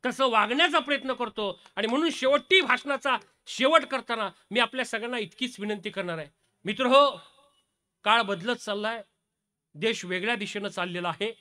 तसं वागण्याचा प्रयत्न करतो. आणि म्हणून शेवटी भाषणाचा शेवट करताना मी आपल्या सगळ्यांना इतकीच विनंती करणार आहे. मित्र हो, काळ बदलत चाललाय, देश वेगळ्या दिशेनं चाललेला आहे.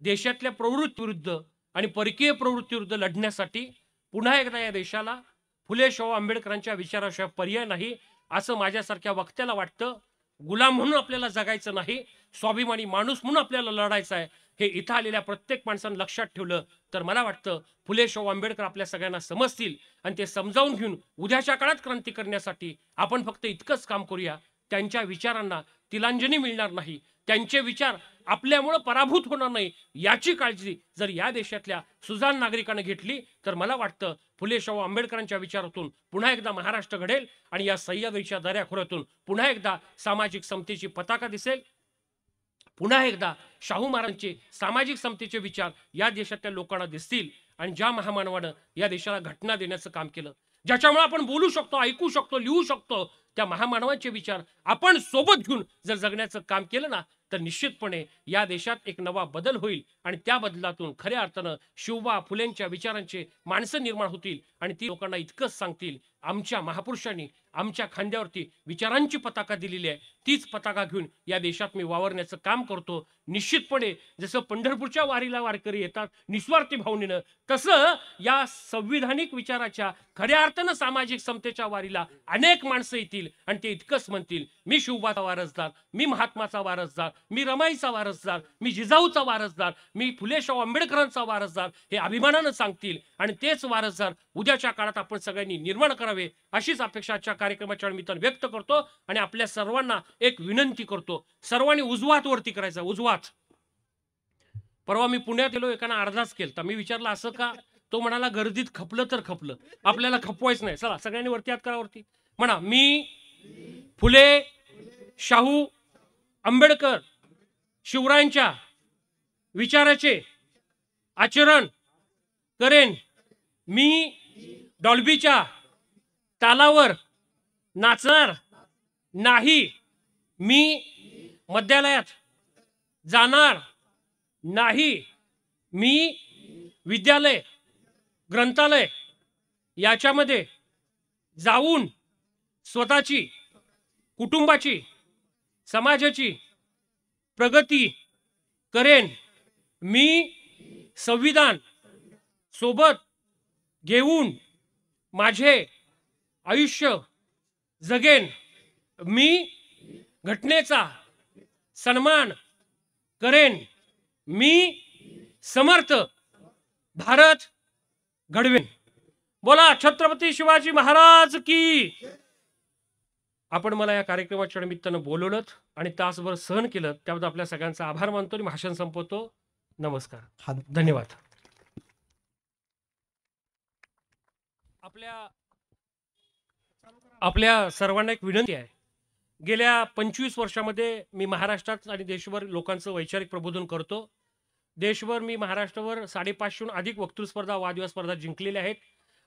देशातल्या प्रवृत्ती विरुद्ध आणि परकीय प्रवृत्ती विरुद्ध लढण्यासाठी पुन्हा एकदा या देशाला फुले शाहू आंबेडकरांच्या विचाराशिवाय पर्याय नाही, असं माझ्यासारख्या वक्त्याला वाटतं. गुलाम म्हणून आपल्याला जगायचं नाही, स्वाभिमानी माणूस म्हणून आपल्याला लढायचं आहे. हे इथं आलेल्या प्रत्येक माणसानं लक्षात ठेवलं तर मला वाटतं फुले शाहू आंबेडकर आपल्या सगळ्यांना समजतील. आणि ते समजावून घेऊन उद्याच्या काळात क्रांती करण्यासाठी आपण फक्त इतकंच काम करूया, त्यांच्या विचारांना तिलांजली मिळणार नाही, त्यांचे विचार आपल्यामुळे पराभूत होणार नाही, याची काळजी जर या देशातल्या सुजाण नागरिकांनी घेतली तर मला वाटतं फुले शाहू आंबेडकरांच्या विचारातून पुन्हा एकदा महाराष्ट्र घडेल. आणि या सह्याद्रीच्या दऱ्याखोऱ्यातून पुन्हा एकदा सामाजिक समतेची पताका दिसेल. पुन्हा एकदा शाहू महाराजांचे सामाजिक समतेचे विचार या देशातल्या लोकांना दिसतील. आणि ज्या महामानवानं या देशाला घटना देण्याचं काम केलं, ज्याच्यामुळे आपण बोलू शकतो, ऐकू शकतो, लिहू शकतो, त्या महामानवांचे विचार आपण सोबत घेऊन जर जगण्याचं काम केलं ना, तर निश्चितपणे या देशात एक नवा बदल होईल. आणि त्या बदलातून खऱ्या अर्थानं शिवबा फुलेंच्या विचारांचे माणसं निर्माण होतील. आणि ती लोकांना इतकंच सांगतील, आमच्या महापुरुषांनी आमच्या खांद्यावरती विचारांची पताका दिलेली आहे, तीच पताका घेऊन या देशात मी वावरण्याचं काम करतो. निश्चितपणे जसं पंढरपूरच्या वारीला वारकरी येतात निस्वार्थी भावनेनं, तसं या संविधानिक विचाराच्या खऱ्या अर्थानं सामाजिक समतेच्या वारीला अनेक माणसं येतील. आणि ते इतकंच म्हणतील, मी शिवबाचा वारसदार, मी महात्माचा वारसदार, मी रमाईचा वारसदार, मी जिजाऊचा वारसदार, मी फुले शाहू आंबेडकरांचा वारसदार, हे अभिमानानं सांगतील. आणि तेच वारसदार उद्याच्या काळात आपण सगळ्यांनी निर्माण करावे, अशीच अपेक्षा आजच्या कार्यक्रमाच्या निमित्तानं व्यक्त करतो. आणि आपल्या सर्वांना एक विनंती करतो, सर्वांनी उजवात वरती करायचा. उजवात. परवा मी पुण्यात गेलो, एकानं अर्धाच केलता. मी विचारलं असं का? तो म्हणाला गर्दीत खपलं तर खपलं, आपल्याला खपवायच नाही. चला सगळ्यांनी वरती हात करा. वरती म्हणा, मी फुले शाहू आंबेडकर शिवरायांच्या विचाराचे आचरण करेन. मी डॉल्बीच्या तालावर नाचणार नाही. मी मद्यालयात जाणार नाही. मी विद्यालय, ग्रंथालय याच्यामध्ये जाऊन स्वतःची, कुटुंबाची, समाजाची प्रगती करेन. मी संविधान सोबत घेऊन माझे आयुष्य जगेन. मी घटनेचा सन्मान करेन. मी समर्थ भारत घडवेन. बोला छत्रपती शिवाजी महाराज की. आपण मला या कार्यक्रमाच्या निमित्तानं बोलवलं आणि तासभर सहन केलं त्याबद्दल आपल्या सगळ्यांचा आभार मानतो आणि भाषण संपवतो. नमस्कार, हा धन्यवाद. आपल्या सर्वांना एक विनंती आहे. गेल्या 25 वर्षामध्ये मी महाराष्ट्रात आणि देशभर लोकांचं वैचारिक प्रबोधन करतो. देशभर मी महाराष्ट्रावर 550हून अधिक वक्तृत्व स्पर्धा, वादविवाद स्पर्धा जिंकलेल्या आहेत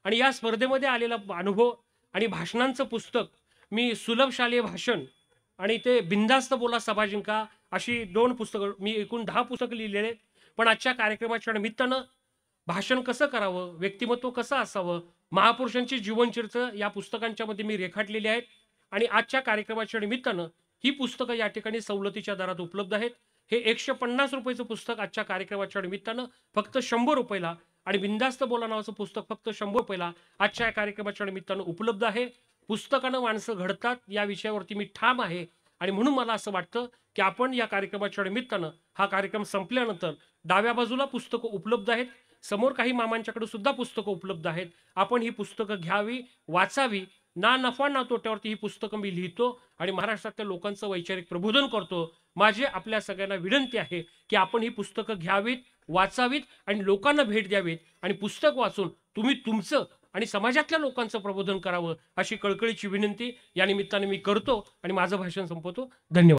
आणि या स्पर्धेमध्ये आलेला अनुभव आणि भाषणांचं पुस्तक मी सुलभ शालेय भाषण आणि ते बिनधास्त बोला सभा जिंका अशी 2 पुस्तकं, मी एकूण 10 पुस्तकं लिहिलेले आहेत. पण आजच्या कार्यक्रमाच्या निमित्तानं भाषण कसं करावं, व्यक्तिमत्व कसं असावं, महापुरुषांची जीवनचरित्र या पुस्तकांच्या मध्ये मी रेखाटलेली आहेत आणि आजच्या कार्यक्रमाच्या निमित्तानं ही पुस्तकं या ठिकाणी सवलतीच्या दरात उपलब्ध आहेत. हे 150 रुपयाचं पुस्तक आजच्या कार्यक्रमाच्या निमित्तानं फक्त 100 रुपयाला आणि बिनधास्त बोला नावाचं पुस्तक फक्त 100 रुपयाला आजच्या कार्यक्रमाच्या निमित्तानं उपलब्ध आहे. पुस्तकानं माणसं घडतात या विषयावरती मी ठाम आहे आणि म्हणून मला असं वाटतं की आपण या कार्यक्रमाच्या निमित्तानं हा कार्यक्रम संपल्यानंतर डाव्या बाजूला पुस्तकं उपलब्ध आहेत, समोर काही मामांच्याकडे सुद्धा पुस्तकं उपलब्ध आहेत. आपण ही पुस्तकं घ्यावी, वाचावी. ना नफा ना तोट्यावरती ही पुस्तकं मी लिहितो आणि महाराष्ट्रातल्या लोकांचं वैचारिक प्रबोधन करतो. माझी आपल्या सगळ्यांना विनंती आहे की आपण ही पुस्तकं घ्यावीत, वाचावीत आणि लोकांना भेट द्यावीत आणि पुस्तक वाचून तुम्ही तुमचं आणि समाजातल्या लोकांचं प्रबोधन करावं अशी कळकळीची विनंती या निमित्ताने मी करतो आणि माझं भाषण संपवतो. धन्यवाद.